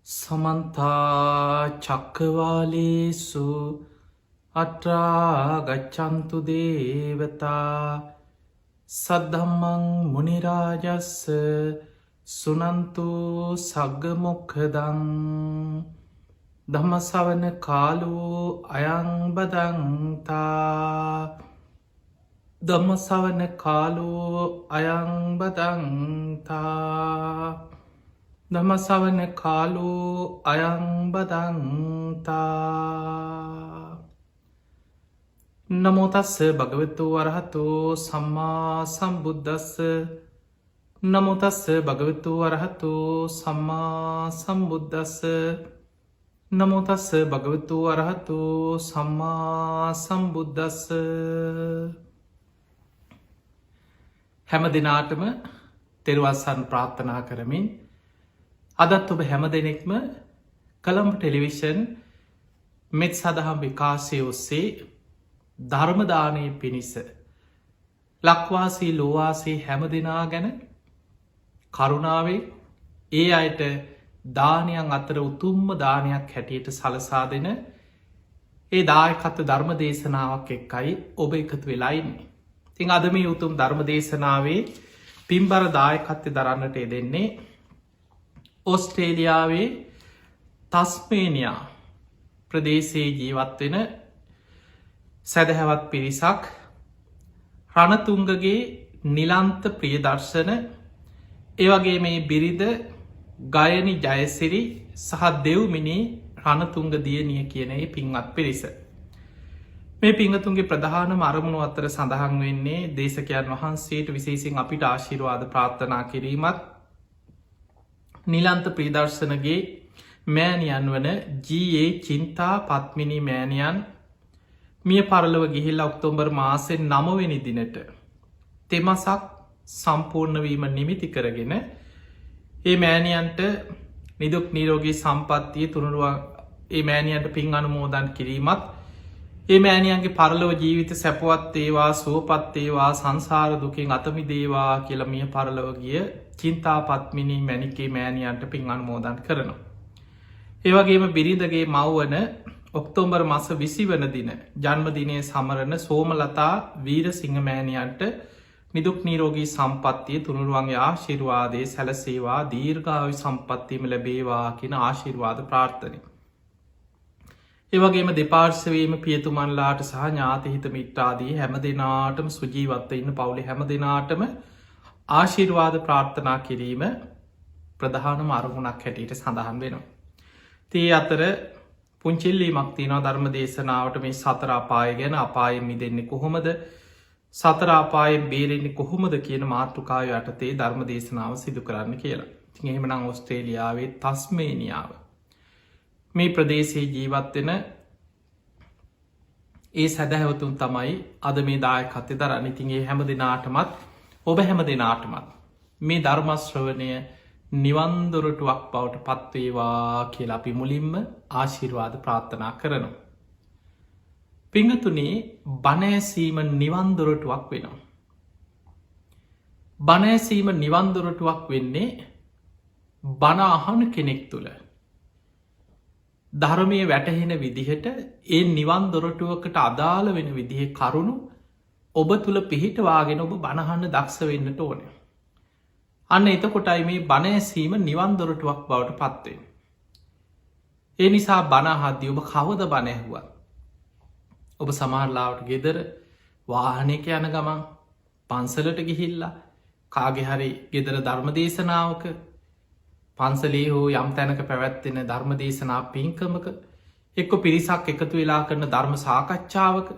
සමන්තා චක්කවාලේසු අට්‍රාගච්චන්තු දේවතා සද්ධම්මං මුනිරාජස්ස සුනන්තු සග්ගමොක්ඛදං ධම්මසවන කාලෝ අයං බදන්තා ධම්මසවන කාලෝ අයං බදන්තා ධම්මසවන කාලෝ අයං බදන්තා නමෝ තස්ස භගවතු වරහතෝ සම්මා සම්බුද්දස්ස නමෝ තස්ස භගවතු වරහතෝ සම්මා සම්බුද්දස්ස නමෝ තස්ස භගවතු වරහතෝ සම්මා සම්බුද්දස්ස. හැම දිනාටම තෙරුවන් සරණ ප්‍රාර්ථනා කරමින් අදත් ඔබ හැම දෙනෙක්ම කළම්බ ටෙලිවිෂන් මෙත් සදහම් විකාශය ඔස්සේ ධර්මදානය පිණිස ලක්වාසී ලෝවාසී හැම දෙනා ගැන කරුණාවේ ඒ අයට දානයන් අතර උතුම්ම දානයක් හැටියට සලසා දෙන ඒ දායකත්ව ධර්ම දේශනාවක් එක්කයි ඔබ එකතු වෙලායින්නේ. තිං අද මේ උතුම් ධර්ම දේශනාවේ පින්බර දායකත්වය දරන්නට දෙන්නේ ඔස්ට්‍රේලියාවේ තස්මේනියා ප්‍රදේශයේ ජීවත්වෙන සැදැහැවත් පිරිසක් රණතුංගගේ නිලන්ත ප්‍රියදර්ශන ඒවගේ මේ බිරිඳ ගයනි ජයසිරි සහ දෙව්මිනි රණතුංග දියණිය කියන පින්වත් පිරිස. මේ පිංහතුන්ගේ ප්‍රධානම අරමුණු අතර සඳහන් වෙන්නේ දේශකයන් වහන්සේට විශේසින් අපිට ආශිර්වාද ප්‍රාර්ථනා කිරීමත් නිලන්ත ප්‍රීදර්ශනගේ මෑණියන් වන ජී.ඒ. චින්තා පත්මිනි මෑණියන් මිය පරලොව ගිහිල්ල ඔක්තෝබර් මාසෙන් 9 වෙනි දිනට තෙමසක් සම්පූර්ණවීම නිමිති කරගෙන ඒ මෑණියන්ට නිදුක් නිරෝගී සම්පත්තිය තුනුරුවන් ඒ මෑණියන්ට පින් අනුමෝදන් කිරීමත් ඒ මෑණියන්ගේ පරලොව ජීවිත සැපවත් ඒවා සුවපත් ඒවා සංසාර දුකින් අතමිදේවා කියලා මිය පරලොව ගිය චින්තා පත්මිනී මැණිකේ මෑණියන්ට පින් අනුමෝදන් කරනවා. ඒවගේම බිරිඳගේ මව්වන ඔක්තෝබර් මස 20 වන දින ජන්මදිනය සමරන සෝමලතා වීරසිංහ මෑණියන්ට නිදුක් නිරෝගී සම්පත්තිය තුනුරුවන්ගේ ආශිර්වාදය සැලසේවා දීර්ඝායු සම්පත්තියම ලැබේවා කියන ආශිර්වාද ප්‍රාර්ථනය. ඒවගේම දෙපාර්ශවීම පියතුමන්ලාට සහ ඥාතිහිත මිත්‍රාදී හැම දෙනාටම සුජීවත්ව ඉන්න පවුලි හැම දෙනාටම ආශිර්වාද ප්‍රාර්ථනා කිරීම ප්‍රධානම අරමුණක් හැටියට සඳහන් වෙනවා. තේ අතර පුංචිල්ලීමක් තියෙනවා ධර්ම දේශනාවට මේ සතර අපාය ගැන අපායෙන් මිදෙන්නේ කොහොමද සතර අපායෙන් බේරෙන්නේ කොහොමද කියන මාතෘකාව යටතේ ධර්ම දේශනාව සිදු කරන්න කියලා. ඉතින් එහෙමනම් ඔස්ට්‍රේලියාවේ තස්මේනියාව මේ ප්‍රදේශයේ ජීවත්වෙන ඒ සැදැහැවතුන් තමයි අද මේ දායකත්වය දරන්න. ඉතින් ඒ හැම දෙනාටමත් ඔබ හැම දෙනාටමත් මේ ධර්මශ්‍රවණය නිවන්දොරටුවක් බවට පත්වේවා කියලා අපි මුලින්ම ආශිර්වාද ප්‍රාර්ථනා කරනවා. පිංහතුනේ බණෑසීම නිවන්දොරටුවක් වෙනවා. බණෑසීම නිවන්දොරටුවක් වෙන්නේ බණ අහන කෙනෙක් තුළ ධර්මය වැටහෙන විදිහට ඒ නිවන්දොරටුවකට අදාළ වෙන විදිහ කරුණු ඔබ තුළ පිහිටවාගෙන ඔබ බණහන්න දක්ෂ වෙන්නට ඕන. අන්න එතකොටයි මේ බණෑසීම නිවන්දොරටුවක් බවට පත්වෙන්. ඒ නිසා බණහද්දී ඔබ කවද බණැහුවත් ඔබ සමහරලාවට ගෙදර වාහනයක යන ගමන් පන්සලට ගිහිල්ලා කාගෙහරි ගෙදර ධර්මදේශනාවක පන්සලේ හෝ යම් තැනක පැවැත්වෙන ධර්මදේශනා පින්කමක එක්ක පිරිසක් එකතු වෙලා කරන ධර්ම සාකච්ඡාවක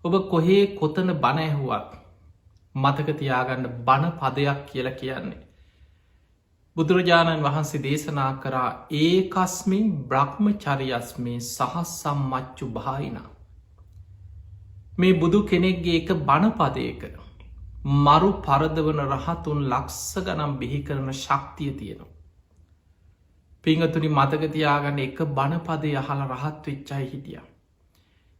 ඔබ කොහේ කොතන බණැහුවත් මතකතියාගන්න බණ පදයක් කියලා කියන්නේ. බුදුරජාණන් වහන්සේ දේශනා කරා ඒකස්මින් බ්‍රහ්ම චරියස්මේ සහස්සම් මච්චු භායිනා. මේ බුදු කෙනෙක්ගේ එක බණපදයක මරු පරදවන රහතුන් ලක්ස ගනම් බිහි කරන ශක්තිය තියෙනවා. පිංහතුනි මතකතියාගන්න එක බණපදය අහල රහත් වෙච්චයි හිටිය.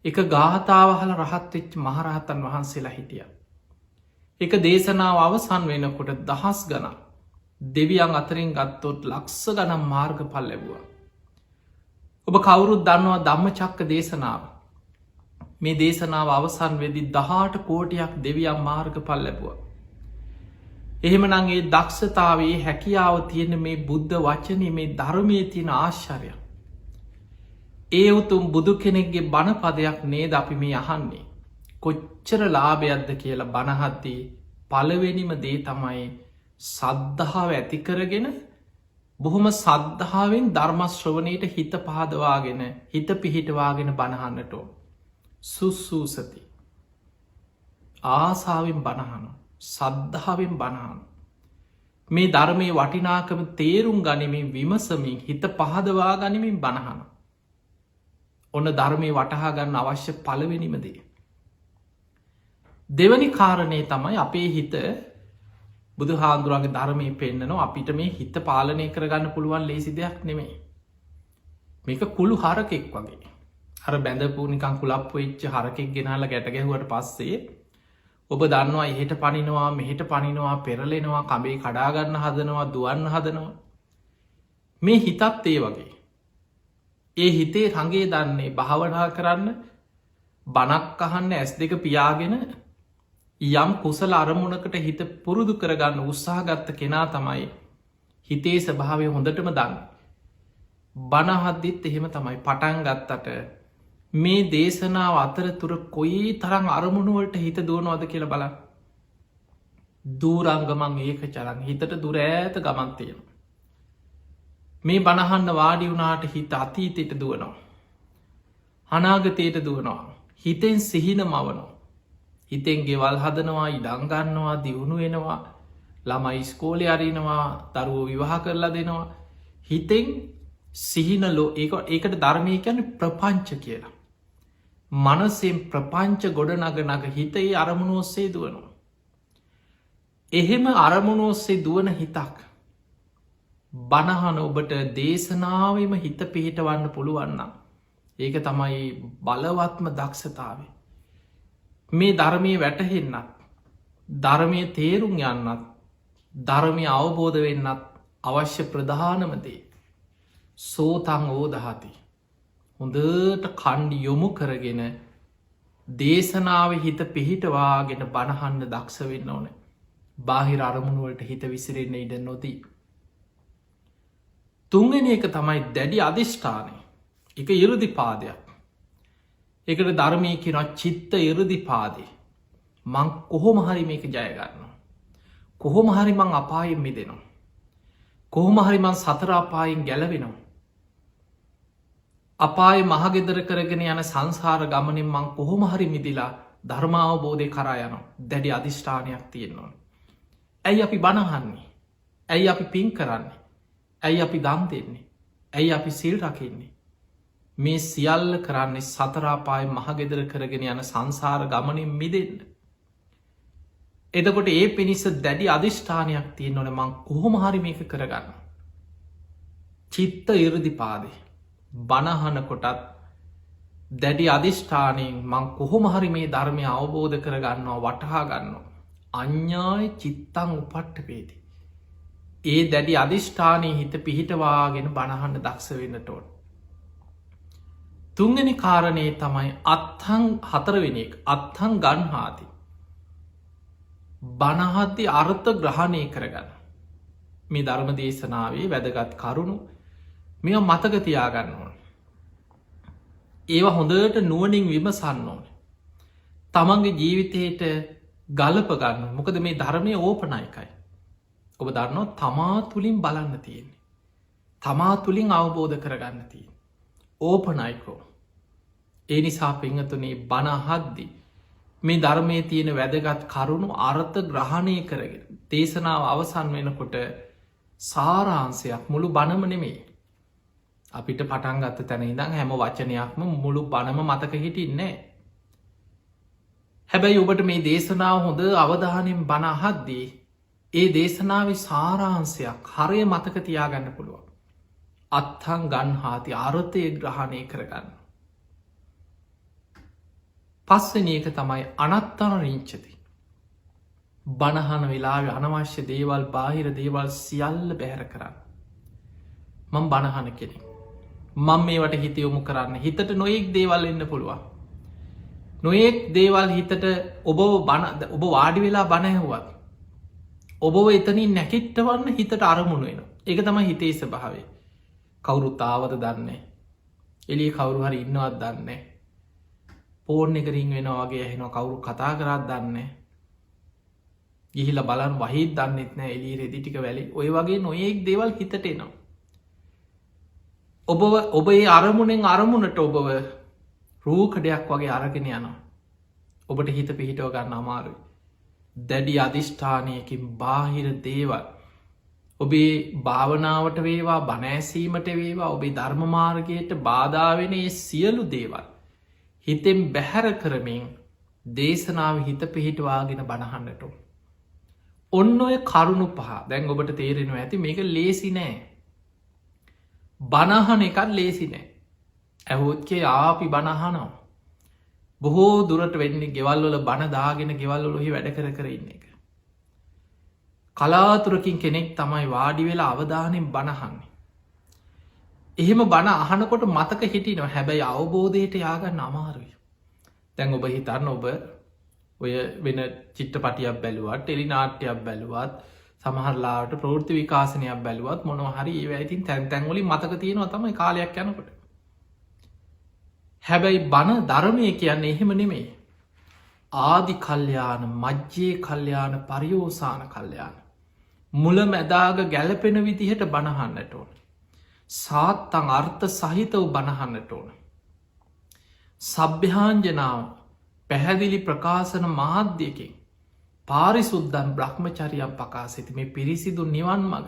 එක ගාථාවහල රහත්වෙච්ච මහරහතන් වහන්සේලා හිටිය. එක දේශනාව අවසන් වෙනකොට දහස් ගණන් දෙවියන් අතරින් ගත්තොත් ලක්ෂ ගනම් මාර්ග පල් ලැබවා. ඔබ කවුරුත් දන්නවා ධම්මචක්ක දේශනාව. මේ දේශනාව අවසන් වෙදි 18 කෝටියක් දෙවියන් මාර්ග පල් ලැබවා. එහෙමනගේ දක්ෂතාවේ හැකියාව තියෙන මේ බුද්ධ වචන මේ ධර්මය තියෙන ආශ්චර්ය. ඒ උතුම් බුදු කෙනෙක්ගේ බණපදයක් නේද අපි මේ අහන්නේ. කොච්චර ලාභයක්ද කියලා බණහද්දී පළවෙනිම දේ තමයි සද්ධාව ඇතිකරගෙන බොහොම සද්ධාවෙන් ධර්මශ්‍රවනයට හිත පහදවාගෙන හිත පිහිටවාගෙන බණහන්නටෝ. සුස්සූසති ආසාාවෙන් බණහනු සද්ධාවෙන් බණහනු. මේ ධර්මය වටිනාකම තේරුම් ගනිමින් විමසමින් හිත පහදවා ගනිමින් බණහන. ඔන්න ධර්මය වටහා ගන්න අවශ්‍ය පළවෙනිමදේ. දෙවනි කාරණය තමයි අපේ හිත බුදු හාන්දුරන්ගේ ධර්මය පෙන්න්නනවා අපිට මේ හිත පාලනය කරගන්න පුළුවන් ලේසි දෙයක් නෙමේ. මේක කුළු හරකෙක් වගේ. හර බැඳපූනිකං කුලප් වෙච්ච හරකෙක් ගෙනහල ගැටගැහුවට පස්සේ ඔබ දන්නවා එහෙට පනිනවා මෙහෙට පනිනවා පෙරලෙනවා කඹේ කඩාගන්න හදනවා දුවන්න හදනවා. මේ හිතත් ඒ වගේ. ඒ හිතේ රගේ දන්නේ භාවනා කරන්න බණක් අහන්න ඇස් දෙක පියාගෙන යම් කුසල අරමුණකට හිත පුරුදු කරගන්න උත්සාහගත්ත කෙනා තමයි හිතේ ස්වභාවය හොඳටම දන්න. බණහද්දිත් එහෙම තමයි පටන් ගත්තට මේ දේශනාව අතර තුර කොයි තරං අරමුණුවලට හිත දුවනවද කියල බල දූරංගමන් ඒක චරන් හිතට දුර ඇත ගමන්තයන. මේ බණහන්න වාඩි වුණාට හිත අතීතයට දුවනවා. අනාගතයට දුවනවා. හිතෙන් සිහින මවනෝ. හිතෙන් ගෙවල් හදනවා ඉඩංගන්නවා දියුණු වෙනවා ළමයි ස්කෝලය අරිනවා දරුවෝ විවාහ කරලා දෙනවා. හිතෙන් සිහිනලෝ ඒකට ධර්මය ගැන ප්‍රපංච කියලා. මනසෙන් ප්‍රපංච ගොඩ නග හිතේ අරමුණ ඔස්සේ දුවනවා. එහෙම අරමුණ ඔස්සේ දුවන හිතක් බණහන ඔබට දේශනාවම හිත පිහිටවන්න පුළුවන්නම්. ඒක තමයි බලවත්ම දක්ෂතාවේ. මේ ධර්මය වැටහෙන්නත් ධර්මය තේරුම් යන්නත් ධර්මය අවබෝධ වෙන්නත් අවශ්‍ය ප්‍රධානමදේ. සෝතං ඕදහති. හොඳට කණ්ඩි යොමු කරගෙන දේශනාව හිත පිහිටවාගෙන බණහන්න දක්ෂ වෙන්න ඕන. බාහිර අරමුණුවලට හිත විසිරෙන්න ඉඩ නොදී. තුන්ගෙන එක තමයි දැඩි අධිෂ්ඨානය. එක ඉරුදි පාදයක්. එකට ධර්මය කියෙන චිත්ත ඉරුදි පාදේ. මං කොහොම හරි මේක ජයගන්නවා. කොහොම හරි මං අපායෙන් මිදෙනවා. කොහොම හරි මං සතරාපායෙන් ගැලවෙනවා. අපාය මහගෙදර කරගෙන යන සංසාර ගමනින් මං කොහොම හරි මිදිලා ධර්මාවබෝධය කරා යනවා. දැඩි අධිෂ්ඨානයක් තියෙන්නවා. ඇයි අපි බණහන්නේ. ඇයි අපි පින් කරන්නේ. ඇයි අපි දම් දෙන්නේ. ඇයි අපි සිල් රකින්නේ. මේ සියල්ල කරන්නේ සතරාපාය මහගෙදර කරගෙන යන සංසාර ගමනින් මිදෙන්න. එදකොට ඒ පිණිස දැඩි අධිෂ්ඨානයක් තියෙන් නොන මං කොහොම හරි මේක කරගන්න. චිත්ත ඉරදි පාදේ. බණහන කොටත් දැඩි අධිෂ්ඨානයෙන් මං කොහොම හරි මේ ධර්මය අවබෝධ කරගන්නවා වටහා ගන්නවා. අඥ්ඥාය චිත්තං උපට්ට පේති. ඒ දැඩි අධිෂ්ඨානය හිත පිහිටවාගෙන බණහන්න දක්ෂ වෙන්නට ඕන. තුන්ගනි කාරණය තමයි අත්හං හතරවෙන එක අත්හං ගන්හාති. බණහත්ති අර්ථ ග්‍රහණය කරගන්න. මේ ධර්ම දේශනාවේ වැදගත් කරුණු මෙ මතකතියාගන්න ඕන. ඒවා හොඳට නුවනින් විමසන්න ඕන. තමන්ගේ ජීවිතයට ගලපගන්න මොකද මේ ධර්මය ඕපනයකයි. ඔබ දන්නවා තමා තුළින් බලන්න තියෙන්නේ. තමා තුළින් අවබෝධ කරගන්න තියෙන්. ඕපනයිකෝ. ඒ නිසා පිංහතුනේ බණහද්දි මේ ධර්මය තියෙන වැදගත් කරුණු අර්ථ ග්‍රහණය කරගෙන දේශනාව අවසන් වෙනකොට සාරාන්සයක් මුළු බණම නෙමේ. අපිට පටන්ගත්ත තැන ඉදං හැම වචනයක්ම මුළු බණම මතක හිටින්නේ. හැබැයි ඔබට මේ දේශනාව හොඳ අවධානයෙන් බණහද්දී ඒ දේශනාව සාරාන්සයක් හරය මතක තියාගන්න පුළුවන්. අත්හං ගන්හාති අර්ථය ග්‍රහණය කරගන්න. පස්වනි එක තමයි අනත්තන රිංචති. බණහන වෙලාව අනවශ්‍ය දේවල් බාහිර දේවල් සියල්ල බැහැර කරන්න. මං බණහන කෙනෙක්. මං මේවට හිත යොමු කරන්න හිතට නොයෙක් දේවල් එන්න පුළුවන්. නොයෙක් දේවල් හිතට ඔබ වාඩි වෙලා බණයහුවත්. ඔබ එතනින් නැකිට්ටවන්න හිතට අරමුණ වෙන. එක තම හිතේ ස්වභාවේ. කවුරුත් ආවද දන්නේ. එලිය කවුරු හරි ඉන්නවත් දන්නේ. පෝර්ණ එක රින් වෙනවාගේ ඇහෙන කවුරු කතා කරත් දන්නේ. ගිහිල බලන් වහිත් දන්නෙත් නෑ එලි රෙදි ටික වැලි ඔය වගේ නොයෙක් දේවල් හිතට එනවා. ඔබ ඒ අරමුණෙන් අරමුණට ඔබව රූකඩයක් වගේ අරගෙන යනවා. ඔබට හිත පිහිටව ගන්න අමාරුයි. දැඩි අධිෂ්ඨානයකින් බාහිර දේවල් ඔබේ භාවනාවට වේවා බණෑසීමට වේවා ඔබේ ධර්මමාර්ගයට බාධාවෙනේ සියලු දේවල් හිතෙන් බැහැර කරමින් දේශනාව හිත පිහිටවාගෙන බණහන්නට ඔන්න ඔය කරුණු පහ දැන් ඔබට තේරෙනවා ඇති මේක ලේසි නෑ. බණහන එකත් ලේසි නෑ. ඇහෝත්කේ ආපි බණහනවා. බොහෝ දුරට වෙන්නේ ගෙවල්වල බණදාගෙන ගෙවල්ලොහි වැඩ කර ඉන්න එක. කලාතුරකින් කෙනෙක් තමයි වාඩි වෙලා අවධානයෙන් බණහන්නේ. එහෙම බණ අහනකොට මතක හිටිනවා හැබැයි අවබෝධයට යාගන්න අමාරුයි. දැන් ඔබ හිතන්න ඔබ ඔය වෙන චිට්ටපටියක් බැලුවත් ටෙලි නාට්‍යයක් බැලුවත් සමහරලාට ප්‍රෘති විකාශනයක් බැලුවත් මොනහරි ඒ ඇතින් තැන්තැන්වලි මතක තියෙනවා තමයි කාලයක් යනකොට. හැබැයි බණ ධර්මය කියන්නේ එහෙම නෙමෙයි. ආදි කල්්‍යයාන මජ්්‍යයේ කල්්‍යයාන පරියෝසාන කල්්‍යයාන මුල මැදාග ගැලපෙන විදිහට බණහන්නට ඕන. සාත්තං අර්ථ සහිතව බණහන්නට ඕන. සභ්‍යහාන්ජනාව පැහැදිලි ප්‍රකාශන මාධ්‍යයකින් පාරිසුද්දන් බ්‍රහ්මචරියම් පකාසිති මේ පිරිසිදු නිවන් මග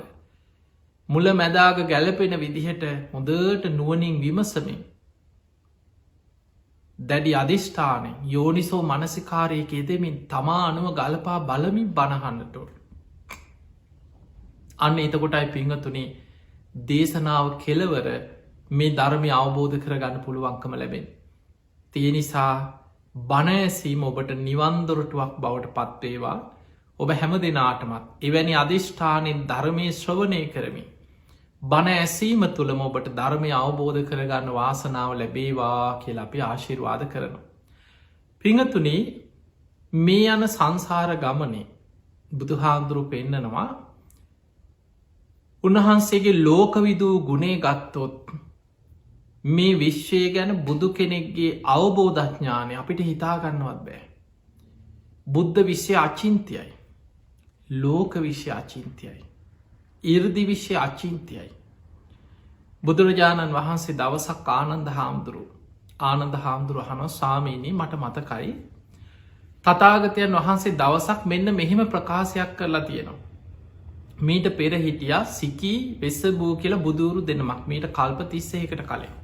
මුල මැදාග ගැලපෙන විදිහට හොඳට නුවනින් විමසමින් දැඩි අධිෂ්ඨානය යෝනිසෝ මනසිකාරයක එදමින් තමා අනුව ගලපා බලමින් බණහන්නටෝට. අන්න එතකොටයි පිංහතුනේ දේශනාව කෙලවර මේ ධර්මය අවබෝධ කරගන්න පුළුවන්කම ලැබෙන. තිය නිසා බණඇසීම ඔබට නිවන්දොරටුවක් බවට පත්වේවා ඔබ හැම දෙනාටමත් එවැනි අධිෂ්ඨානෙන් ධර්මය ශ්‍රවණය කරමි. බණ ඇසීම තුළම ඔබට ධර්මය අවබෝධ කරගන්න වාසනාව ලැබේවා කියල අපි ආශිර්වාද කරනවා. පිංහතුනේ මේ යන සංසාර ගමනේ බුදුහාන්දුරු පෙන්නනවා උන්වහන්සේගේ ලෝකවිදූ ගුණේ ගත්තොත් මේ විශ්වය ගැන බුදු කෙනෙක්ගේ අවබෝධඥානය අපිට හිතාගන්නවත් බෑ. බුද්ධ විශ්‍ය අචින්තියයි. ලෝක විශ්‍ය අචින්තියයි. ඉර්දි විශ්‍ය අචින්තියයි. බුදුරජාණන් වහන්සේ දවසක් ආනන්ද හාමුදුරු හන සාමීනී මට මතකයි තතාගතයන් වහන්සේ දවසක් මෙන්න මෙහෙම ප්‍රකාශයක් කරලා තියෙනවා. මීට පෙර හිටියා සිකී වෙස්ස බූ කියලා බුදුරු දෙනමක් මීට කල්ප 31කට කලින්.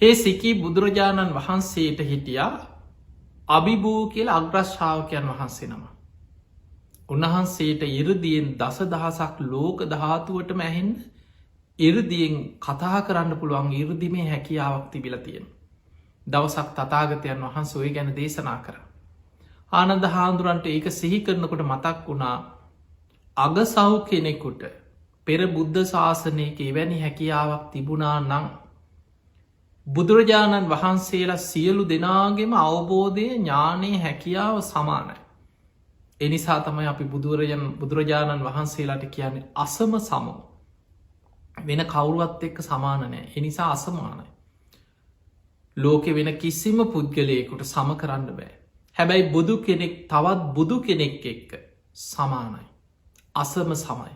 ඒ සිකී බුදුරජාණන් වහන්සේට හිටියා අභිභූ කියල අග්‍රශ්ාවකයන් වහන්සේ නම. උන්වහන්සේට ඉරදියෙන් දස දහසක් ලෝක ධාතුවට මැහෙන් ඉරදියෙන් කතා කරන්න පුළුවන් ඉරදිමේ හැකියාවක් තිබිල තියෙන. දවසක් තතාගතයන් වහන්ස ඔය ගැන දේශනා කර. ආනන්ද හාන්දුරන්ට ඒක සිහි කරනකොට මතක් වුණා අගසව් කෙනෙකුට පෙර බුද්ධ ශාසනයක එවැනි හැකියාවක් තිබුණා නං බුදුරජාණන් වහන්සේලා සියලු දෙනාගේම අවබෝධය ඥානයේ හැකියාව සමානයි. එනිසා තමයි අපි බුදුරජාණන් වහන්සේලාට කියන්නේ අසම සමෝ වෙන කවුරුවත් එක්ක සමානනෑ එනිසා අසමානයි. ලෝකෙ වෙන කිසිම පුද්ගලයකුට සම කරන්න බෑ. හැබැයි බුදු කෙනෙක් තවත් බුදු කෙනෙක් එක්ක සමානයි. අසම සමයි.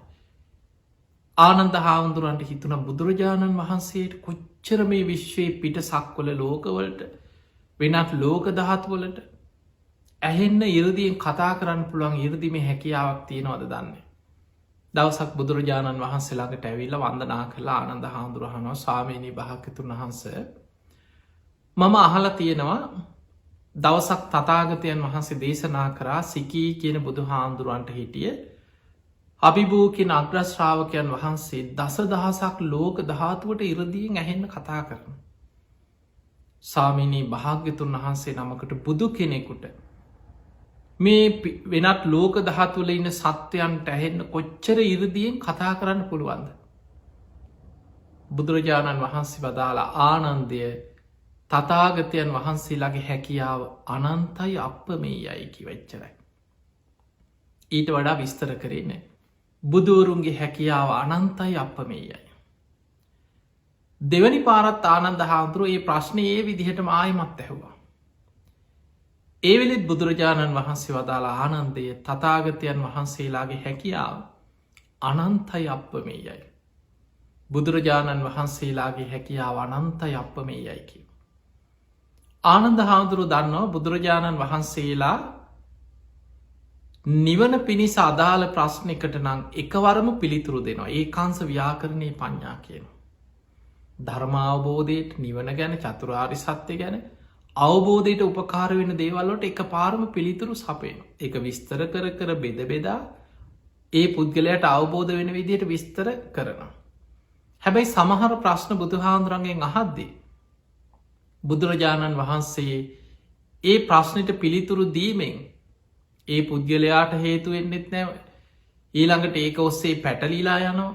ආනන්ද හාමුදුරන්ට හිතුන බුදුරජාණන් වහන්සේට කොච්චර මේ විශ්වයේ පිට සක්වල ලෝකවලට වෙනත් ලෝක දහත්වලට ඇහෙන්න ඉරදියෙන් කතා කරන්න පුළුවන් ඉරදිම හැකියාවක් තියෙනවද දන්නේ. දවසක් බුදුරජාණන් වහන්සේලාට ඇවිල්ල වන්දනා කලා ආනන්ද හාමුදුරහනෝ සාමීනී භාකතුන් වහන්ස මම අහල තියෙනවා දවසක් තතාගතයන් වහන්සේ දේශනා කරා සිකී කියන බුදු හාමුදුරුවන්ට හිටිය අභිභූකින් අග්‍රශ්‍රාවකයන් වහන්සේ දස දහසක් ලෝක ධාතුවට ඉරදියෙන් ඇහෙන්න කතා කරන. සාමිනී භාග්‍යතුන් වහන්සේ නමකට බුදු කෙනෙකුට මේ වෙනත් ලෝක දහතුල ඉන්න සත්‍යයන්ට ඇහෙන්න කොච්චර ඉරදියෙන් කතා කරන්න පුළුවන්ද. බුදුරජාණන් වහන්සේ වදාලා ආනන්දය තතාගතයන් වහන්සේලාගේ හැකියාව අනන්තයි අප මේ යයි කිවච්චරයි. ඊට වඩා විස්තර කරන්න. බුදුවරුන්ගේ හැකියාව අනන්තයි අප මේ යයි. දෙවනි පාරත් ආනන්ද හාමුදුරුව ඒ ප්‍රශ්නය ඒ විදිහටම ආයමත් ඇහුවා. ඒවෙලෙත් බුදුරජාණන් වහන්සේ වදාලා ආනන්දය තතාගතයන් වහන්සේලාගේ හැකියාව අනන්තයි අප මේ යයි. බුදුරජාණන් වහන්සේලාගේ හැකියාව අනන්තයි අප මේ යයි කිව. ආනන්ද හාමුදුරුව දන්නවා බුදුරජාණන් වහන්සේලා නිවන පිණිස අදාළ ප්‍රශ්නකට නං එකවරම පිළිතුරු දෙනවා. ඒ කාන්ස ව්‍යාකරණය පඤ්ඥා කියන. ධර්මාවබෝධයට නිවන ගැන චතුරාරි සත්‍යය ගැන අවබෝධයට උපකාර වෙන දේවල්ලොට එක පාරම පිළිතුරු සපේන. එක විස්තර කර බෙද බෙදා ඒ පුද්ගලයට අවබෝධ වෙන විදියට විස්තර කරනවා. හැබැයි සමහර ප්‍රශ්න බුදුහාන්දුරන්ගෙන් අහද්දී. බුදුරජාණන් වහන්සේ ඒ ප්‍රශ්නයට පිළිතුරු දීමෙන් ඒ පුද්ගලයාට හේතුවෙන්නෙත් නැව ඊළඟට ඒක ඔස්සේ පැටලීලා යනවා.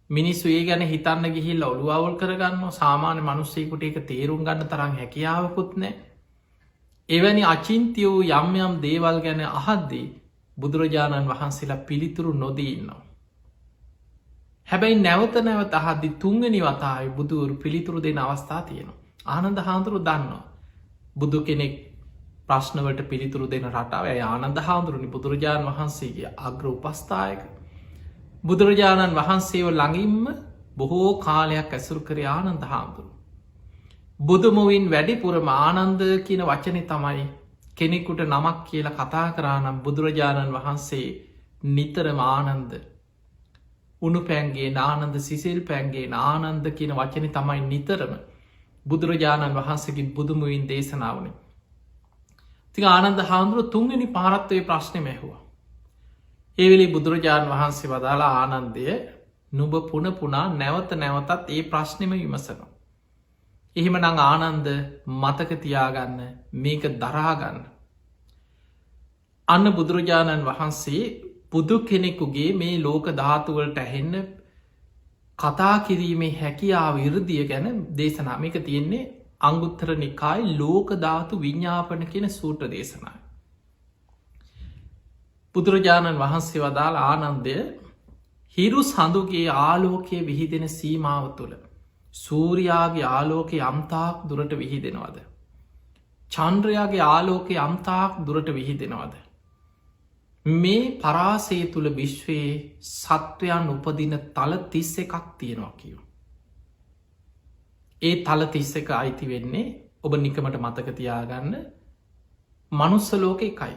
මිනිස්සු ඒ ගැන හිතන්න ගිහිල් ඔළුවවල් කරගන්න සාමාන්‍ය මනුස්සයකුට එක තේරුම් ගන්න තරම් හැකියාවකුත් නෑ. එවැනි අචින්තිය වූ යම් යම් දේවල් ගැන අහද්දී බුදුරජාණන් වහන්සේලා පිළිතුරු නොදීන්නවා. හැබැයි නැවත නැවත අහද්දි තුන්ගනි වතායි බුදුවරු පිළිතුරු දෙන අවස්ථා තියෙනවා. ආනන්ද හාමුදුරු දන්නවා. බුදු කෙනෙක් ප්‍රශ්නවට පිළිතුරු දෙන රටාව ආනන්ද හාමුදුරුවනි බුදුරජාණන් වහන්සේගේ අග්‍ර උපස්ථායක. බුදුරජාණන් වහන්සේව ළඟින්ම බොහෝ කාලයක් ඇසුරු කර ආනන්ද හාමුදුරු. බුදුමුවින් වැඩිපුරම ආනන්ද කියන වචනය තමයි කෙනෙකුට නමක් කියල කතා කරානම් බුදුරජාණන් වහන්සේ නිතරම ආනන්ද උනු පැන්ගේ නානන්ද සිසිල් පැන්ගේ ආනන්ද කියන වචන තමයි නිතරම බුදුරජාණන් වහන්සේකින් බුදුමුවින් දේශනාවන. ති ආනන්ද හාමුදුරුව තුන්ගනි පාරත්වය ප්‍රශ්නය මැහවා. ඒවෙලි බුදුරජාණන් වහන්සේ වදාලා ආනන්දය නුබ පුන පුනා නැවත නැවතත් ඒ ප්‍රශ්නම විමසනවා. එහෙම නං ආනන්ද මතකතියාගන්න මේක දරාගන්න. අන්න බුදුරජාණන් වහන්සේ බුදු කෙනෙකුගේ මේ ලෝක ධාතුවලට ඇහෙන්න කතා කිරීමේ හැකියාව ඉරදිය ගැන දේශනාමික තියෙන්නේ අංගුත්තර නිකායි ලෝක ධාතු විඤ්ඥාපන කියෙන සූට දේශනයි. බුදුරජාණන් වහන්සේ වදාළ ආනන්දය හිරු සඳුගේ ආලෝකය විහිදෙන සීමාව තුළ සූරයාගේ ආලෝකය අම්තාක් දුරට විහිදෙනවද. චන්ද්‍රයාගේ ආලෝකය අම්තාක් දුරට විහිදෙනවද. මේ පරාසේ තුළ විශ්වයේ සත්වයන් උපදින තල 31ක් තියෙනවා කියව. ඒ තල 31 අයිති වෙන්නේ ඔබ නිකමට මතකතියාගන්න මනුස්ස ලෝක එකයි.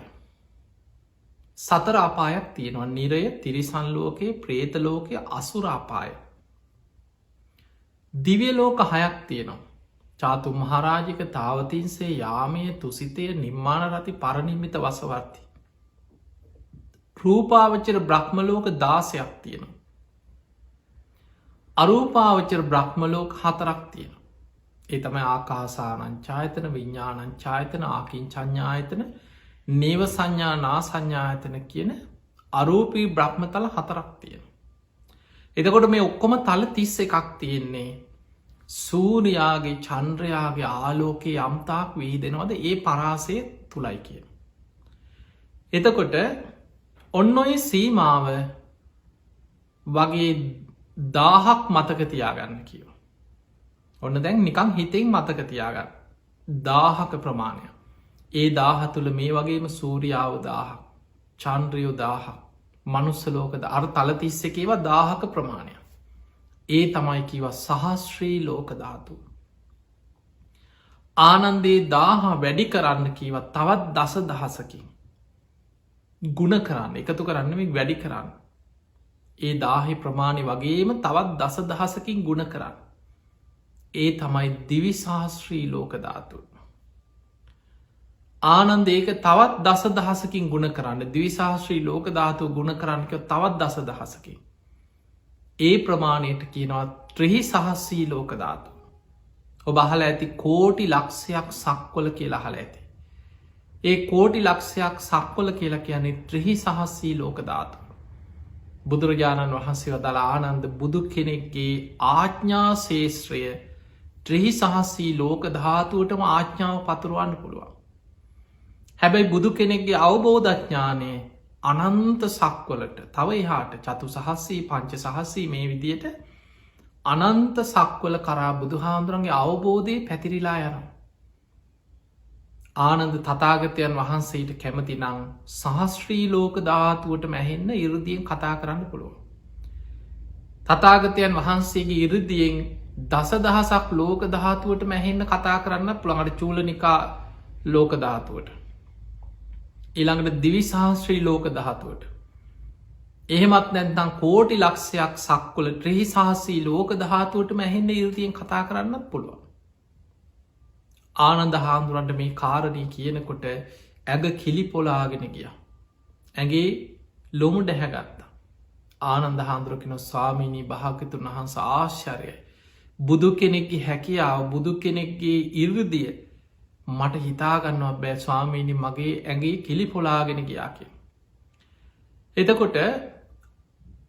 සතර අපායක් තියෙනවා නිරය තිරිසන් ලෝකයේ ප්‍රේත ලෝකය අසුරාපාය. දිවිය ලෝක හයක් තියෙනවා. චාතු මහරාජික තාවතින්සේ යාමය තුසිතය නිර්මාණ රති පරණිමිත වසවර්ති. රූපාවච්චර බ්‍රහ්මලෝක 16ක් තියෙනවා. අරූපාවච්චර බ්‍රහ්මලෝක 4ක් තියෙන. ඒ තමයි ආකාසානංචායතන විඤ්ඥානංචායතන ආකින් චඥායතන නේව සංඥා නා සංඥායතන කියන අරූපී බ්‍රහ්මතල 4ක් තියෙන. එතකොට මේ ඔක්කොම තල 31ක් තියෙන්නේ සූරයාගේ චන්ද්‍රයාගේ ආලෝකයේ අම්තාක් විහිදෙනවද ඒ පරාසේ තුළයි කියන. එතකොට ඔන්න ඔය සීමාව වගේ 1000ක් මතකතියාගන්න කියව. ඔන්න දැන් නිකං හිතෙන් මතකතියාගන්න 1000ක ප්‍රමාණය. ඒ 1000 තුළ මේ වගේම සූරියාව 1000 චන්ද්‍රයෝ 1000 මනුස්සලෝකද අර තල 31 1000ක ප්‍රමාණය. ඒ තමයි කිව සහස්ශ්‍රී ලෝක ධාතු. ආනන්දේ 1000 වැඩි කරන්න කීවත් තවත් දස දහසකින් ගුණ කරන්න එකතු කරන්නම වැඩි කරන්න. ඒ 1000 ප්‍රමාණි වගේම තවත් දස දහසකින් ගුණ කරන්න. ඒ තමයි දිවි සහස්ශ්‍රී ලෝක ධාතු. ආනන්ද ඒක තවත් දස දහසකින් ගුණ කරන්න දිවිශාශ්‍රී ලෝක ධාතුව ගුණ කරන්නක තවත් දස දහසකින්. ඒ ප්‍රමාණයට කියනවා ත්‍රහි සහස්සී ලෝක ධාතු. ඔබ අහල ඇති කෝටි ලක්ෂයක් සක්වල කියලා හල ඇති. ඒ කෝටි ලක්ෂයක් සක්වල කියලා කියන්නේ ත්‍රිහි සහස්සී ලෝක ධාතු. බුදුරජාණන් වහන්සේ වදාළ ආනන්ද බුදු කෙනෙක්ගේ ආඥා ශේෂත්‍රය ත්‍රිහි සහස්සී ලෝක ධාතුවටම ආඥාව පතුරුවන්න පුළුවන්. හැබැයි බුදු කෙනෙක්ගේ අවබෝධඥානය අනන්ත සක්වලට තව එහාට චතු සහස්සී පංච සහස්සී මේ විදියට අනන්ත සක්වල කරා බුදු හාමුදුරන්ගේ අවබෝධය පැතිරිලා යනවා. ආනන්ද තථාගතයන් වහන්සේට කැමති නං සහස්ත්‍රී ලෝක ධාතුවට මැහෙන්න ඉරුදියෙන් කතා කරන්න පුළුවන්. තථාගතයන් වහන්සේගේ ඉරුදියෙන් දස දහසක් ලෝක ධාතුවට මැහෙන්න කතා කරන්න පුළඟට චූලනිකා ලෝක ධාතුවට. ඊළඟට දිවි සහස්ත්‍රී ලෝක ධාතුවට. එහෙමත් නැත්තං කෝටි ලක්ෂයක් සක්වල ත්‍රිහි සහස්සී ලෝක ධාතුවට මැහෙන්න ඉරුදියෙන් කතා කරන්නත් පුළුවන්. ආනන්ද හාමුදුරන්ට මේ කාරණී කියනකොට ඇග කිලි පොලාගෙන ගිය. ඇගේ ලොමු ඩැහැගත්ත. ආනන්ද හාමුදුරකින ස්වාමීණී භාගතුන් වහන්ස ආශ්චර්යයි. බුදු කෙනෙක්ගේ හැකියාව බුදු කෙනෙක්ගේ ඉර්දිය මට හිතාගන්නවා බෑ ස්වාමීණි මගේ ඇගේ කිලි පොලාගෙන ගියාකි. එතකොට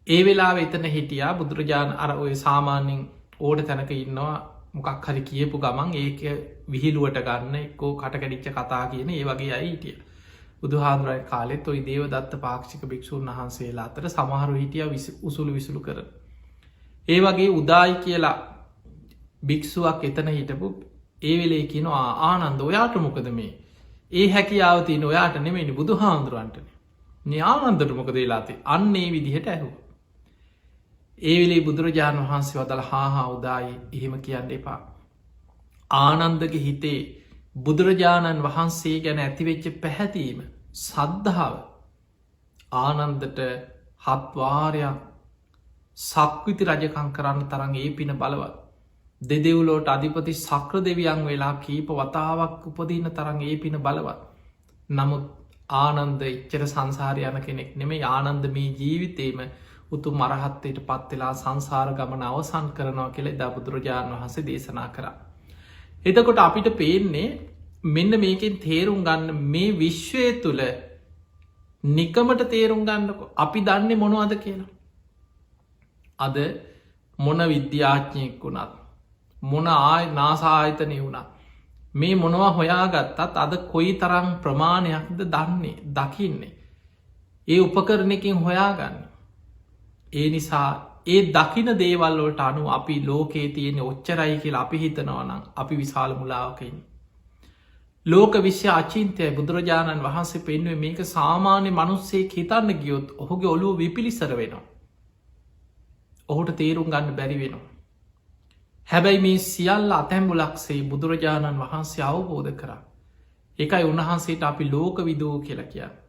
ඒ වෙලා එතන හිටියා බුදුරජාණන් අර ඔය සාමාන්‍යින් ඕට තැනක ඉන්නවා මොකක් හරි කියපු ගමන් ඒක විහිලුවට ගන්න එක්කෝ කටකැඩිච්ච කතා කියන ඒ වගේ අයි හිටිය. බුදු හාදුරයි කාලෙත් ඔයි දේව දත්ත පාක්ෂික භික්‍ෂූන් වහන්සේලා අතර සමහරු හිටිය උසුළු විසුළු කර. ඒ වගේ උදායි කියලා භික්ෂුවක් එතන හිටපු ඒ වෙලේ කියනවා ආනන්ද ඔයාට මොකද මේ ඒ හැකියාව තියන ඔයාට නෙමෙනි බුදු හාමුදුරුවන්ටන න්‍යානන්දට මොකද වෙලාති අන්නේ විදිහට ඇහු. ඒ වෙලේ බුදුරජාණන් වහන්සේ වදල හාහා උදායි එහෙම කියන්න එපා. ආනන්දගේ හිතේ බුදුරජාණන් වහන්සේ ගැන ඇතිවෙච්ච පැහැතීම සද්ධාව ආනන්දට හත්වාරයක් සක්විති රජකං කරන්න තරන් ඒ පින බලවත්. දෙදෙව්ලෝට අධිපති සක්‍ර දෙවියන් වෙලා කීප වතාවක් උපදීන තරන් ඒ පින බලවත්. නමුත් ආනන්ද එච්චර සංසාරය යන කෙනෙක් නෙමේ ආනන්ද මේ ජීවිතේම උතු මරහත්තයට පත්වෙලා සංසාර ගමන අවසන් කරනවා කෙළෙ ද බුදුරජාණන් වහන්සේ දේශනා කරා. එතකොට අපිට පේන්නේ මෙන්න මේකෙන් තේරුම් ගන්න මේ විශ්වය තුළ නිකමට තේරුම් ගන්නක අපි දන්නේ මොනවද කියලා. අද මොන විද්‍යාඥයෙක් වුණත් මොන නාසාහිතනය වුණා මේ මොනවා හොයාගත්තත් අද කොයි තරම් ප්‍රමාණයක්ද දන්නේ දකින්නේ ඒ උපකරණයකින් හොයාගන්න. ඒ නිසා ඒ දකින දේවල්වලට අනු අපි ලෝකයේ තියෙන ඔච්චරයි කියලා අපි හිතනවනම් අපි විශාල මුලාවකයින්. ලෝක විශ්‍ය අචින්තය බුදුරජාණන් වහන්සේ පෙන්ුවේ මේක සාමාන්‍ය මනුස්සේ හිතන්න ගියොත් ඔහුගේ ඔලුව විපිලිසර වෙනවා. ඔහුට තේරුම් ගන්න බැරි වෙනවා. හැබැයි මේ සියල්ල අතැම්බුලක්සේ බුදුරජාණන් වහන්සේ අවබෝධ කරා. එකයි උන්වහන්සේට අපි ලෝක විදෝ කියලා කියන්න.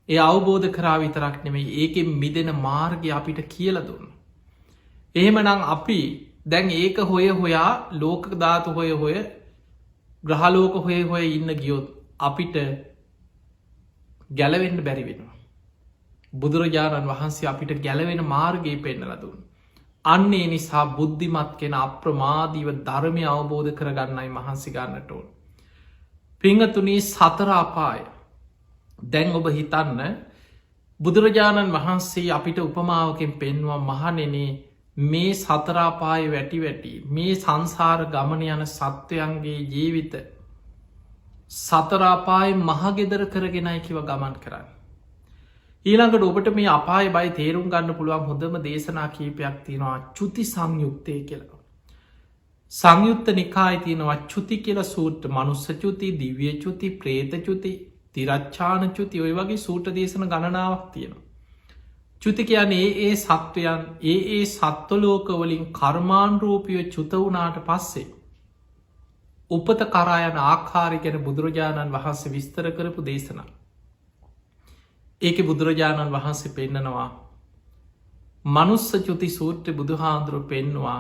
ඒ අවබෝධ කරා විතරක් නෙමෙයි ඒකෙන් මිදෙන මාර්ගය අපිට කියල දුන්න. එහෙමනං අපි දැන් ඒක හොය හොයා ලෝක ධාතු හොය හොය ග්‍රහලෝක හොය හොය ඉන්න ගියොත් අපිට ගැලවෙන්න බැරි වෙනවා. බුදුරජාණන් වහන්සේ අපිට ගැලවෙන මාර්ගයේ පෙන්නල දුන්න. අන්නේ නිසා බුද්ධිමත් කෙන අප්‍රමාදීව ධර්මය අවබෝධ කරගන්නයි මහන්සි ගන්නට ඕන්. පිංහතුනී සතරාපාය දැන් ඔබ හිතන්න බුදුරජාණන් වහන්සේ අපිට උපමාවකින් පෙන්වා මහනෙනේ මේ සතරාපාය වැටි වැටි මේ සංසාර ගමන යන සත්වයන්ගේ ජීවිත සතරාපාය මහගෙදර කරගෙනයි කිව ගමන් කරන්න. ඊළඟට ඔබට මේ අපාය බයි තේරුම් ගන්න පුළුවන් හොඳම දේශනා කීපයක් තියෙනවා චුති සංයුක්තය කියලා. සංයුත්ත නිකායි තියෙනවා චුති කියල සූට්‍ර මනුස්ස චුති දිවිය චුති ප්‍රේත චුති තිරච්ඡාන චුති ඔය වගේ සූට දේශන ගණනාවක් තියෙනවා. චුති කියන්නේ ඒ සත්වයන් ඒ සත්වලෝකවලින් කර්මාණරූපිය චුත වුණාට පස්සේ උපත කරායන ආකාරි ගැන බුදුරජාණන් වහන්සේ විස්තර කරපු දේශනා. ඒක බුදුරජාණන් වහන්සේ පෙන්නනවා මනුස්ස චුති සූත්‍ර බුදුහාන්දුරුව පෙන්නවා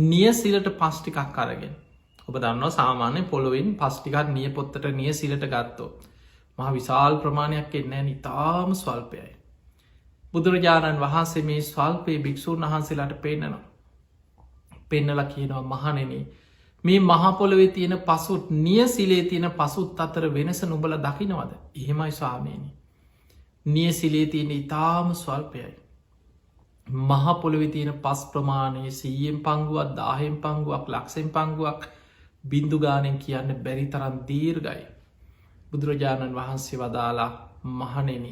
නියසිලට පස්්ටිකක් කරගෙන ඔබ දන්නවා සාමාන්‍ය පොළොවෙන් පස්්ටිකක් නිය පොත්තට නිය සිලට ගත්තෝ මහ විශාල් ප්‍රමාණයක් එන්නෑ නිතාම ස්වල්පයයි. බුදුරජාණන් වහන්සේ මේ ස්වල්පයේ භික්‍ෂූන් වහන්සේලාට පෙන්නනවා. පෙන්නල කියනවා මහනෙන මේ මහපොළොවේ තියෙන පසුත් නිය සිලේ තියෙන පසුත් අතර වෙනස නුබල දකිනවද. එහෙමයි ස්වාමීනි. නිය සිලේ තියෙන ඉතාම ස්වල්පයයි. මහපොළොවෙ තියෙන පස් ප්‍රමාණය 100න් පංගුවක් 10න් පංගුවක් ලක්ෂෙන් පංගුවක් බින්දු ගානෙන් කියන්න බැරි තරම් දීර්ගයි. බුදුරජාණන් වහන්සේ වදාලා මහනෙන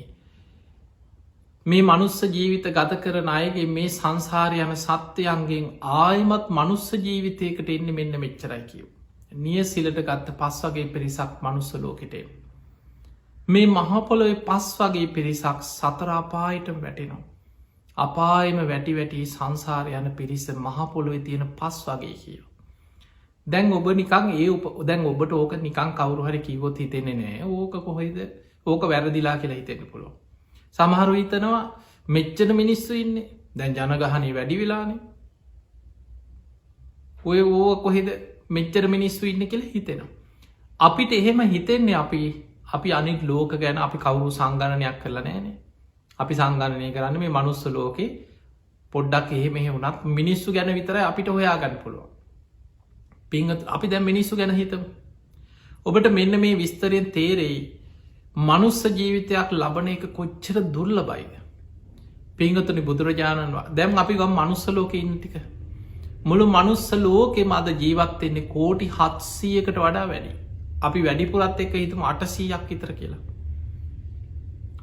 මේ මනුස්ස ජීවිත ගත කරන අයගේ මේ සංසාරයන සත්‍යයන්ගෙන් ආයමත් මනුස්ස ජීවිතයකට එන්න මෙන්න මෙච්චරයි කියව. නිය සිලට ගත්ත පස් වගේ පිරිසක් මනුස්ස ලෝකෙටෙන්. මේ මහපොළොවේ පස් වගේ පිරිසක් සතරාපායට වැටෙනවා. අපායම වැටි වැටි සංසාර යන පිරිස මහපොළොවෙ තියෙන පස් වගේ කියෝ. දැන් ඔබ නිකං දැන් ඔබට ඕක නිකං කවරු හරි කිවොත් හිතෙන්නේ නෑ ඕක කොහෙද ඕක වැරදිලා කියලා හිතෙන පුළො. සමහරු හිතනවා මෙච්චන මිනිස්සු ඉන්නේ දැන් ජනගහනය වැඩි වෙලානේ ඔය ඕ කොහෙද මෙච්චර මිනිස්සු ඉන්න කියලා හිතෙනවා. අපිට එහෙම හිතෙන්නේ අපි අනික් ලෝක ගැන අපි කවුරු සංගණනයක් කරලා නෑනේ. අපි සංගණනය කරන්න මේ මනුස්ස ලෝකෙ පොඩ්ඩක් එහෙම වුණත් මිනිස්සු ගැන විතර අපිට හොයා ගන්න පුළුවන්. පිංහත් අපි දැම් මිනිස්සු ගැන හිතම. ඔබට මෙන්න මේ විස්තරයෙන් තේරෙයි මනුස්ස ජීවිතයක් ලබන එක කොච්චර දුර්ල බයිද. පිංහතුනි බුදුරජාණන් දැම් අපි ගම් මනුස්ස ලෝක ඉන්න ටික. මුළු මනුස්ස ලෝකෙ මද ජීවත්වෙන්නේ කෝටි 700කට වඩා වැඩි. අපි වැඩිපුරත් එක හිතම 800ක් ඉතර කියලා.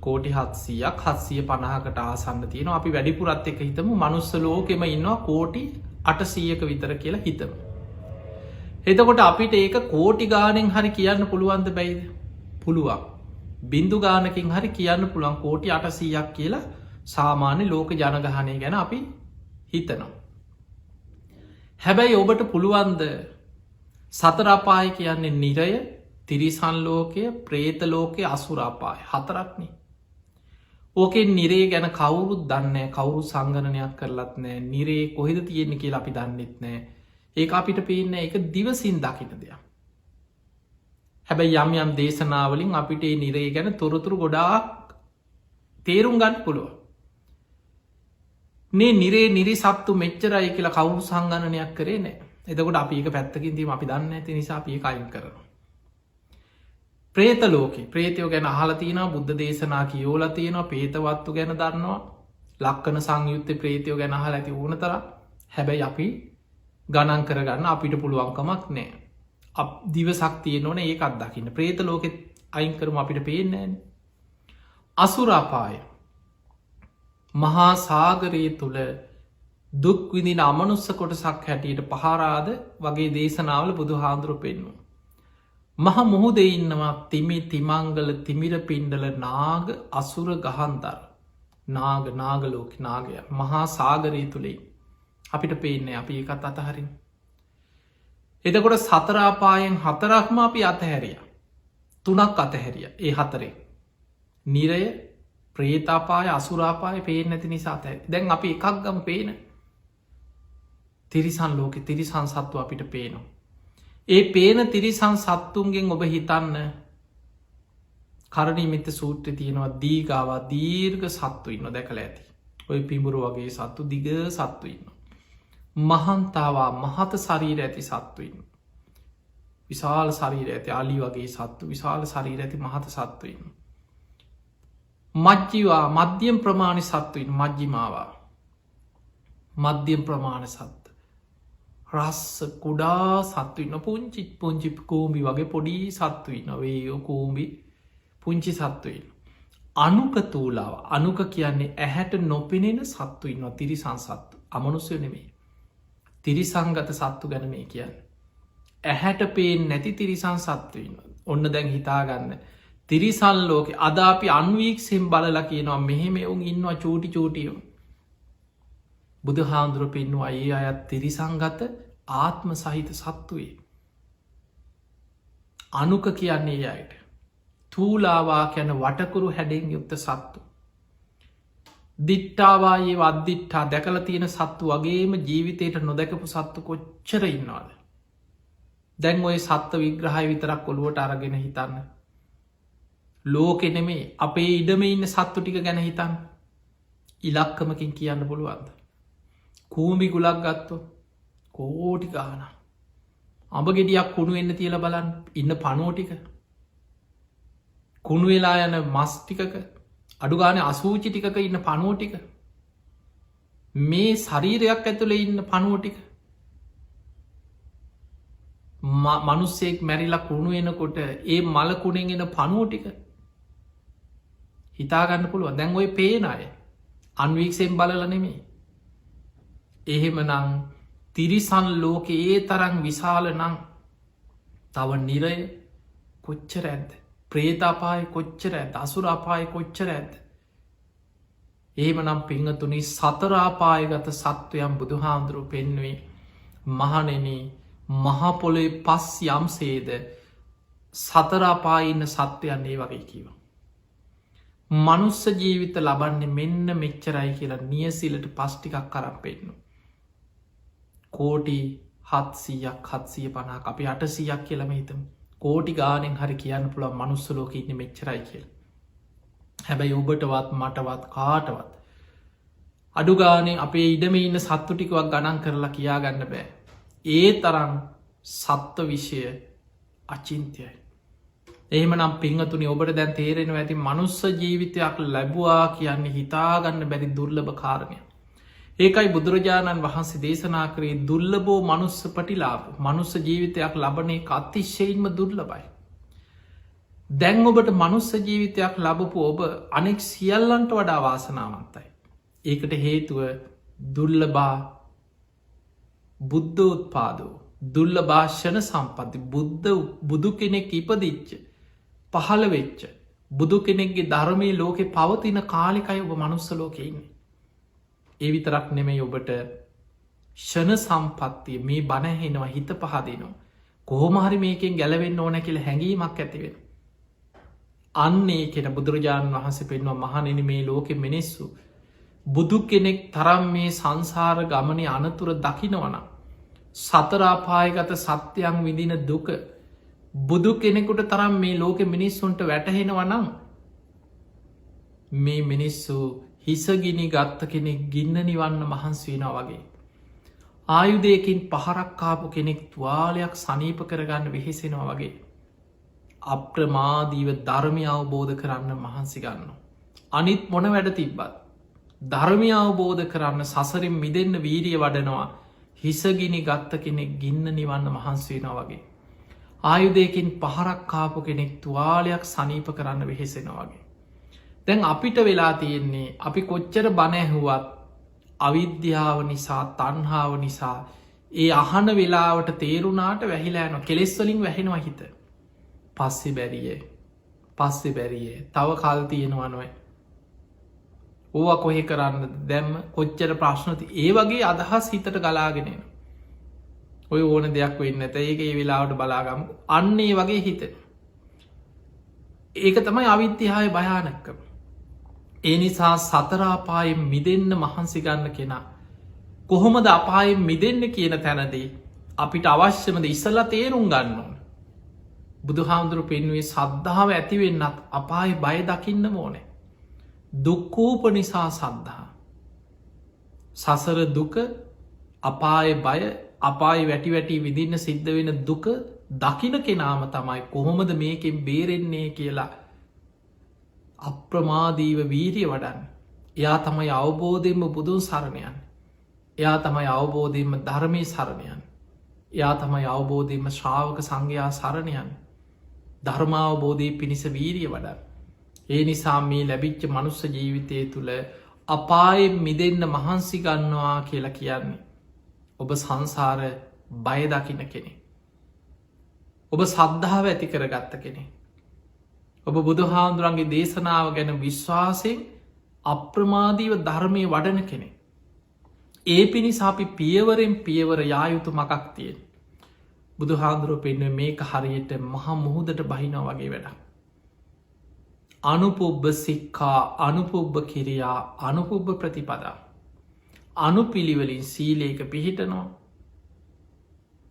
කෝටි 700ක් 750කට ආසන්න තියෙන අපි වැඩිපුරත් එක හිතම මනුස්ස ලෝකෙම ඉන්නවා කෝටි 800ක විතර කියලා හිතම. එතකොට අපිට ඒක කෝටි ගානෙන් හරි කියන්න පුළුවන්ද බැයිද පුළුවන්. බින්දු ගානකින් හරි කියන්න පුළුවන් කෝටි 800ක් කියලා සාමාන්‍ය ලෝක ජනගහනය ගැන අපි හිතනවා. හැබැයි ඔබට පුළුවන්ද සතරාපාය කියන්නේ නිරය තිරිසන් ලෝකය ප්‍රේත ලෝකය අසුරාපාය හතරක්නේ. ඕකෙන් නිරේ ගැන කවුරුත් දන්න කවුරු සංගණනයක් කරලත් නෑ නිරේ කොහෙද තියෙන්නේ කියලා අපි දන්නෙත් නෑ ඒ අපිට පේන්න එක දිවසින් දකින දෙයක්. හැබැයි යම් යම් දේශනාවලින් අපිට නිරේ ගැන තොරතුරු ගොඩාක් තේරුම් ගන්න පුළුව. මේ නිරේ නිරි සත්තු මෙච්චරයි කියලා කවුරු සංගණනයක් කරේ නෑ. එතකොට අපි එක පැත්තකින් දීම අපි දන්න ඇති නිසා අපිය කයින් කරනවා. ප්‍රේත ලෝකෙ ප්‍රේතයෝ ගැන අහල තියෙන බුද්ධ දේශනා කියෝල තියෙනවා පේතවත්තු ගැන දන්නවා ලක්කන සංයුත්ත ප්‍රේතයෝ ගැන අහල ඇති ඕන තර හැබැයි අපි ගණන් කරගන්න අපිට පුළුවන්කමක් නෑ. දිවසක්තිය නොන ඒක අත්දකින්න ප්‍රේත ලෝකෙත් අයින් කරම අපිට පේනෑන. අසුරාපාය මහා සාගරයේ තුළ දුක්විදින අමනුස්ස කොටසක් හැටියට පහරාද වගේ දේශනාවල බුදු හාන්දුරු පෙන්වා. මහ මුහුදේ ඉන්නවා තිමි තිමංගල තිමිර පින්ඩල නාග අසුර ගහන්තර නාගලෝක නාගය මහා සාගරී තුළේ අපිට පේන්නේ අපි ඒකත් අතහරින්. එතකොට සතරාපායෙන් හතරක්ම අපි අතහැරිය. තුනක් අතහැරිය ඒ හතරේ. නිරය ප්‍රේතාපාය අසුරාපාය පේන නැති නිසා ඇ දැන් අපි එකක් ගම පේන තිරිසන් ලෝකෙ තිරිසන් සත්තු අපිට පේනවා. ඒ පේන තිරිසන් සත්තුන්ගෙන් ඔබ හිතන්න කරණීමිත සූත්‍ර තියෙනවා දීගාවා දීර්ඝ සත්තු ඉන්න දැකළ ඇති. ඔය පිඹුරු වගේ සත්තු දිග සත්තු ඉන්න. මහන්තාවා මහත ශරීර ඇති සත්තු ඉන්න. විශාල ශරීර ඇති අලි වගේ සත්තු විශාල ශරීර ඇති මහත සත්තු ඉන්න. මජ්ජිවා මධ්‍යම් ප්‍රමාණි සත්තුයින් මජ්ජිමාවා මධ්‍යම් ප්‍රමාණ සත්ත. රස්ස කුඩා සත්තුවන්න පුංචි පුංචි කෝම්බි වගේ පොඩි සත්තුවන්න වේයෝ කෝම්බි පුංචි සත්තුවන්න. අනුක තූලාව අනුක කියන්නේ ඇහැට නොපෙනෙන සත්තුවන්න තිරිසං සත්තු අමනුස්සය නෙමේ. තිරිසංගත සත්තු ගැන මේ කියන්න. ඇහැට පේෙන් නැති තිරිසං සත්තුවන්න ඔන්න දැන් හිතාගන්න. තිරිසල් ලෝක අද අපි අන්වීක්සෙන් බලලා කියනවා මෙහෙම එවුන් ඉන්නවා චූටි චූටියෝ. බුදු හාන්දුර පෙන්නවා ඒ අයත් තිරිසංගත ආත්ම සහිත සත්තුවේ. අනුක කියන්නේ අයට. තූලාවා කැන වටකුරු හැඩෙන් යුක්ත සත්තු. දිට්ටාවායේ වද්දිට්ටා දැකල තියෙන සත්තු වගේම ජීවිතයට නොදැකපු සත්තු කොච්චර ඉන්නවාද. දැන් ඔය සත්ව විග්‍රහය විතරක් ඔළුවට අරගෙන හිතන්න. ලෝකෙනෙමේ අපේ ඉඩම ඉන්න සත්තු ටික ගැන හිතන් ඉලක්කමකින් කියන්න පුළුවන්ද. කූම්බි ගුලක් ගත්තු කෝටි ගාන අඹ ගෙඩියක් කුණු වෙන්න තියල බලන් ඉන්න පනුවටික කුණු වෙලා යන මස් ටිකක අඩුගාන අසූචි ටිකක ඉන්න පනුවටික මේ ශරීරයක් ඇතුළ ඉන්න පනුවටික මනුස්සෙක් මැරිලා කුණු වෙනකොට ඒ මලකුණෙන් එන පනුවටික හිතාගන්න පුළුව දැන් ඔය පේන අය අන්වීක්ෂයෙන් බලල නෙමේ එහෙම නං තිරිසන් ලෝක ඒ තරං විශාල නං තව නිරය කොච්චර ඇද ප්‍රේතාපාය කොච්චර ඇත් අසුරාපාය කොච්චර ඇද එහෙම නම් පිංහතුනි සතරාපායගත සත්වයම් බුදු හාමුදුරු පෙන්වේ මහනෙන මහපොලේ පස් යම්සේද සතරාපාඉන්න සත්වයන්නේ වගේ කීව මනුස්ස ජීවිත ලබන්නේ මෙන්න මෙච්චරයි කියලා නියසිලට පස්්ටිකක් කරම් පෙන්නවා කෝටි 700 අපි 800ක් කියලම හිතම කෝටි ගානෙන් හරි කියන්න පුළුව මනුස්සලෝක ඉන්න මෙච්චරයි කියල හැබැයි ඔබටවත් මටවත් කාටවත් අඩුගානේ අපේ ඉඩම ඉන්න සත්තු ටිකවක් ගණන් කරලා කියාගන්න බෑ ඒ තරම් සත්ව විෂය අචින්තයයි එහෙමනම් පිංහතුනි ඔබට දැන් තේරෙන ඇති මනුස්ස ජීවිතයක් ලැබවා කියන්නේ හිතාගන්න බැරි දුර්ලභ කාරණය ඒකයි බුදුරජාණන් වහන්සේ දේශනා කරේ දුර්ලබෝ මනුස්ස පටිලාප මනුස්ස ජීවිතයක් ලබනේ අතිශ්‍යයෙන්ම දුර්ලබයි. දැන් ඔබට මනුස්ස ජීවිතයක් ලබපු ඔබ අනෙක් සියල්ලන්ට වඩා වාසනාවන්තයි. ඒකට හේතුව දුර්ලබා බුද්ධෝත්පාදෝ දුල්ල භාෂණ සම්පති බුදු කෙනෙක් ඉපදිච්ච පහළ වෙච්ච බුදු කෙනෙක්ගේ ධර්මය ලෝකෙ පවතින කාලිකයි ඔබ මනුස්ස ලෝකෙඉන්නේ. ඒ විතරක් නෙමෙයි ඔබට ෂණ සම්පත්තිය මේ බණහෙනවා හිත පහදිනවා කොහොමහරි මේකෙන් ගැලවෙන්න ඕන කියල හැඟීමක් ඇතිවෙන. අන්නේ කෙන බුදුරජාණන් වහන්සේ පෙන්වා මහනෙන මේ ලෝකෙ මිනිස්සු බුදු කෙනෙක් තරම් මේ සංසාර ගමනය අනතුර දකිනවන සතරාපායගත සත්‍යයන් විදින දුක බුදු කෙනෙකුට තරම් මේ ලෝකෙ මිනිස්සුන්ට වැටහෙනවනම් මේ මිනිස්සු හිසගිනි ගත්ත කෙනෙක් ගින්න නිවන්න මහන්සේන වගේ. ආයුදයකින් පහරක්කාපු කෙනෙක් තුවාලයක් සනීප කරගන්න වෙහෙසෙනවා වගේ. අප්‍රමාදීව ධර්මය අවබෝධ කරන්න මහන්සි ගන්න. අනිත් මොන වැඩ තිබ්බත්. ධර්මය අවබෝධ කරන්න සසරින් මිදන්න වීරිය වඩනවා හිසගිනි ගත්ත කෙනෙක් ගින්න නිවන්න මහන්සේන වගේ. ආයුදයකින් පහරක්කාපු කෙනෙක් තුවාලයක් සනීප කරන්න වෙහෙසෙන වගේ. දැන් අපිට වෙලා තියෙන්නේ අපි කොච්චර බණැහුවත් අවිද්‍යාව නිසා තන්හාාව නිසා ඒ අහන වෙලාවට තේරුණාට වැහිලායන කෙලෙස්වලින් වැහෙනවා හිත පස්සෙ බැරියේ තව කල් තියෙනවා නොයි ඕව කොහෙ කරන්න දැම්ම කොච්චර ප්‍රශ්නති ඒ වගේ අදහස් හිතට ගලාගෙනෙන ඔය ඕන දෙයක් වෙන්න ඇත ඒක ඒ වෙලාවට බලාගම අන්නේ වගේ හිත ඒක තමයි අවිද්‍යාය භයානක්කම ඒ නිසා සතරාපායෙන් මිදන්න මහන්සි ගන්න කෙනා කොහොමද අපායෙන් මිදන්න කියන තැනදී අපිට අවශ්‍යමද ඉස්සල්ලා තේරුම් ගන්න ඕන බුදු හාමුදුරු පෙන්වේ සද්ධාව ඇතිවෙන්නත් අපායි බය දකින්න ඕනේ දුක්කූප නිසා සද්ධහා සසර දුක අපාය බය අපායි වැටි වැටි විදින්න සිද්ධ වෙන දුක දකින කෙනාම තමයි කොහොමද මේකෙන් බේරෙන්නේ කියලා අප්‍රමාදීව වීරිය වඩන්න එයා තමයි අවබෝධයෙන්ම බුදුන් සරණයන් එයා තමයි අවබෝධයෙන්ම ධර්මය සරණයන් එයා තමයි අවබෝධයෙන්ම ශ්‍රාවක සංඝයා සරණයන් ධර්මාවබෝධය පිණිස වීරිය වඩන් ඒ නිසා මේ ලැබිච්ච මනුස්ස ජීවිතය තුළ අපායෙන් මිදන්න මහන්සි ගන්නවා කියලා කියන්නේ ඔබ සංසාර බයදකින කෙනෙ ඔබ සද්ධාව ඇති කරගත්ත කෙනෙ ඔබ බුදු හාමුදුරන්ගේ දේශනාව ගැන විශ්වාසයෙන් අප්‍රමාදීව ධර්මය වඩන කෙනෙ ඒ පිණිස අපි පියවරෙන් පියවර යායුතු මකක් තියෙන් බුදු හාමුදුරුව පෙන්ව මේක හරියට මහා මුහුදට බහිනා වගේ වැඩ අනුපුබ්බ සික්කා අනුපුබ්බ කිරියා අනුපුබ්බ ප්‍රතිපදා අනුපිළිවලින් සීලේක පිහිටනවා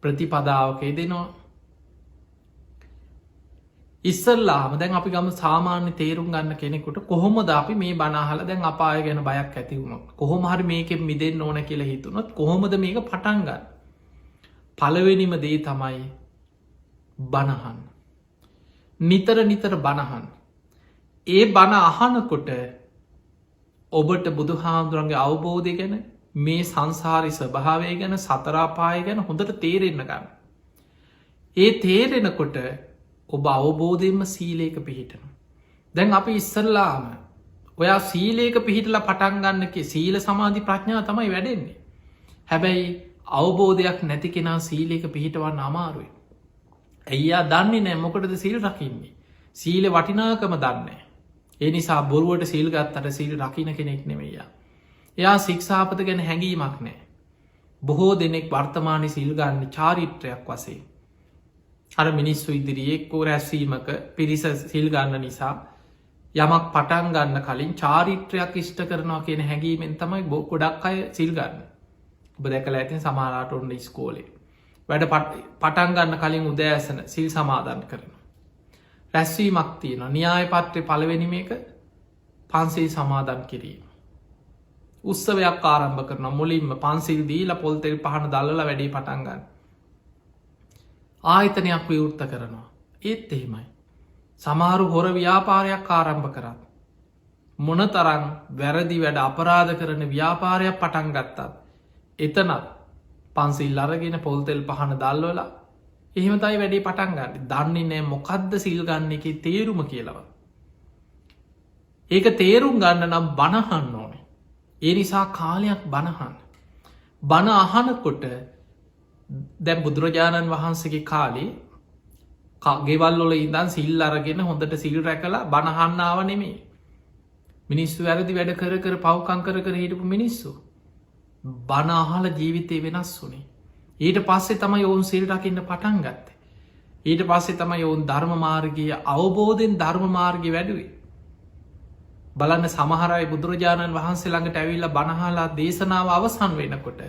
ප්‍රතිපදාවක දෙනවා ඉස්සල්ලාම දැන් අපි ගම සාමාන්‍ය තේරුම් ගන්න කෙනෙකුට කොහොමද අපි මේ බනාහල දැන් අපාය ගැන බයක් ඇතිවුණු කොහොම හරි මේකෙන් මිදෙන් ඕන කියලා හිතුනොත් කොහොමද මේක පටන්ගන්න පළවෙනිම දේ තමයි බණහන්. නිතර නිතර බණහන්. ඒ බණ අහනකොට ඔබට බුදු හාමුදුරන්ගේ අවබෝධය ගැන මේ සංසාරි ස්වභාවය ගැන සතරාපාය ගැන හොඳට තේරෙන්න ගන්න. ඒ තේරෙනකොට ඔබ අවබෝධයෙන්ම සීලේක පිහිටන. දැන් අපි ඉස්සරලාම ඔයා සීලේක පිහිටලා පටන්ගන්නක සීල සමාධි ප්‍රඥා තමයි වැඩෙන්නේ. හැබැයි අවබෝධයක් නැති කෙනා සීලේක පිහිටවන්න අමාරුයි. ඇයියා දන්නේ නෑ මොකටද සීල් රකින්නේ. සීල වටිනාකම දන්නේ. ඒ නිසා බොරුවට සීල් ගත්තට සීල් රකින කෙනෙක් නෙමෙයියා. එයා සික්ෂාපත ගැන හැඟීමක් නෑ. බොහෝ දෙනෙක් වර්තමානය සිල් ගන්න චාරිත්‍රයක් වසේ. අර මිනිස්සු ඉදිරියේ එක්කෝ රැස්වීමක පිරිස සිල් ගන්න නිසා යමක් පටන් ගන්න කලින් චාරිත්‍රයක් ඉෂ්ට කරනවා කියන හැඟීමෙන් තමයි ගොඩක් අය සිල් ගන්න. ඔබ දැකල ඇතින් සමාලාට ඔන්න ස්කෝලේ වැඩ පටන් ගන්න කලින් උදෑසන සිල් සමාධන් කරන. රැස්වීමක් තියෙන න්‍යාය පත්‍රය පළවෙනිම එක පන්සිල් සමාධන් කිරීම. උත්සවයක් ආරම්භ කරන මුලින්ම පන්සිල් දීල පොල්තෙල් පහන දල්ල වැඩේ පටන්ගන්න. ආයතනයක් විවෘත්ත කරනවා. ඒත් එහෙමයි. සමාරු හොර ව්‍යාපාරයක් ආරම්භ කරත්. මොන තරන් වැරදි වැඩ අපරාධ කරන ව්‍යාපාරයක් පටන් ගත්තත්. එතනත් පන්සිල් අරගෙන පොල්තෙල් පහන දල්වලා එහෙමතයි වැඩේ පටන්ගන්න දන්නේ නෑ මොකක්ද සිල් ගන්න එක තේරුම කියලව. ඒක තේරුම් ගන්න නම් බණහන්න ඕනේ. ඒ නිසා කාලයක් බණහන්. බණ අහනකොට දැම් බුදුරජාණන් වහන්සේගේ කාලේ ගෙවල්ලොල ඉදන් සිල් අරගෙන හොඳට සිල් රැකලා බණහන්නාව නෙමේ. මිනිස්සු වැරදි වැඩ කර පව්කංකර හිටපු මිනිස්සු. බනාහල ජීවිතය වෙනස් වනේ. ඊට පස්සේ තමයි ඔවුන් සිල් රකින්න පටන් ගත්ත. ඊට පස්සේ තමයි ඔවුන් ධර්ම මාර්ගය අවබෝධයෙන් ධර්ම මාර්ගය වැඩුවේ. බලන්න සමහරයි බුදුරජාණන් වහන්සේ ළඟට ඇවිල්ල බණහලා දේශනාව අවසන් වෙනකොට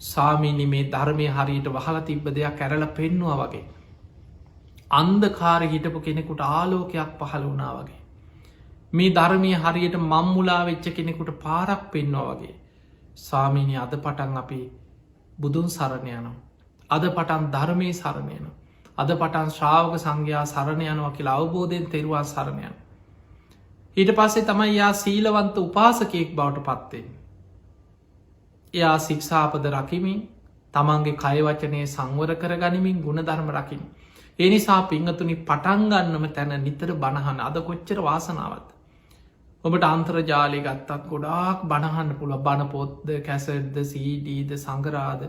සාමීනි මේ ධර්මය හරියට වහල තිබ්බ දෙයක් කැරල පෙන්නවා වගේ. අන්දකාර හිටපු කෙනෙකුට ආලෝකයක් පහළ වුණා වගේ. මේ ධර්මය හරියට මම්මුලා වෙච්ච කෙනෙකුට පාරක් පෙන්වා වගේ. ස්වාමීනි අද පටන් අපි බුදුන් සරණයනවා. අද පටන් ධර්මය සරණයන. අද පටන් ශ්‍රාවක සංඝයා සරණයනවා කියලා අවබෝධයෙන් තෙරවා සරණයන. ඊට පස්සේ තමයි යා සීලවන්ත උපාසකයෙක් බවට පත්වෙන්. එයා සික්ෂාපද රකිමින් තමන්ගේ කයවචනය සංවර කර ගනිමින් ගුණ ධර්ම රකිින්. ඒ නිසා පිංහතුනි පටන්ගන්නම තැන නිතර බණහන අද කොච්චර වාසනාවත්. ඔබට අන්ත්‍රජාලය ගත්තත් ගොඩාක් බණහන්න පුළ බණපොත්ද කැසද්ද සීඩීද සංගරාද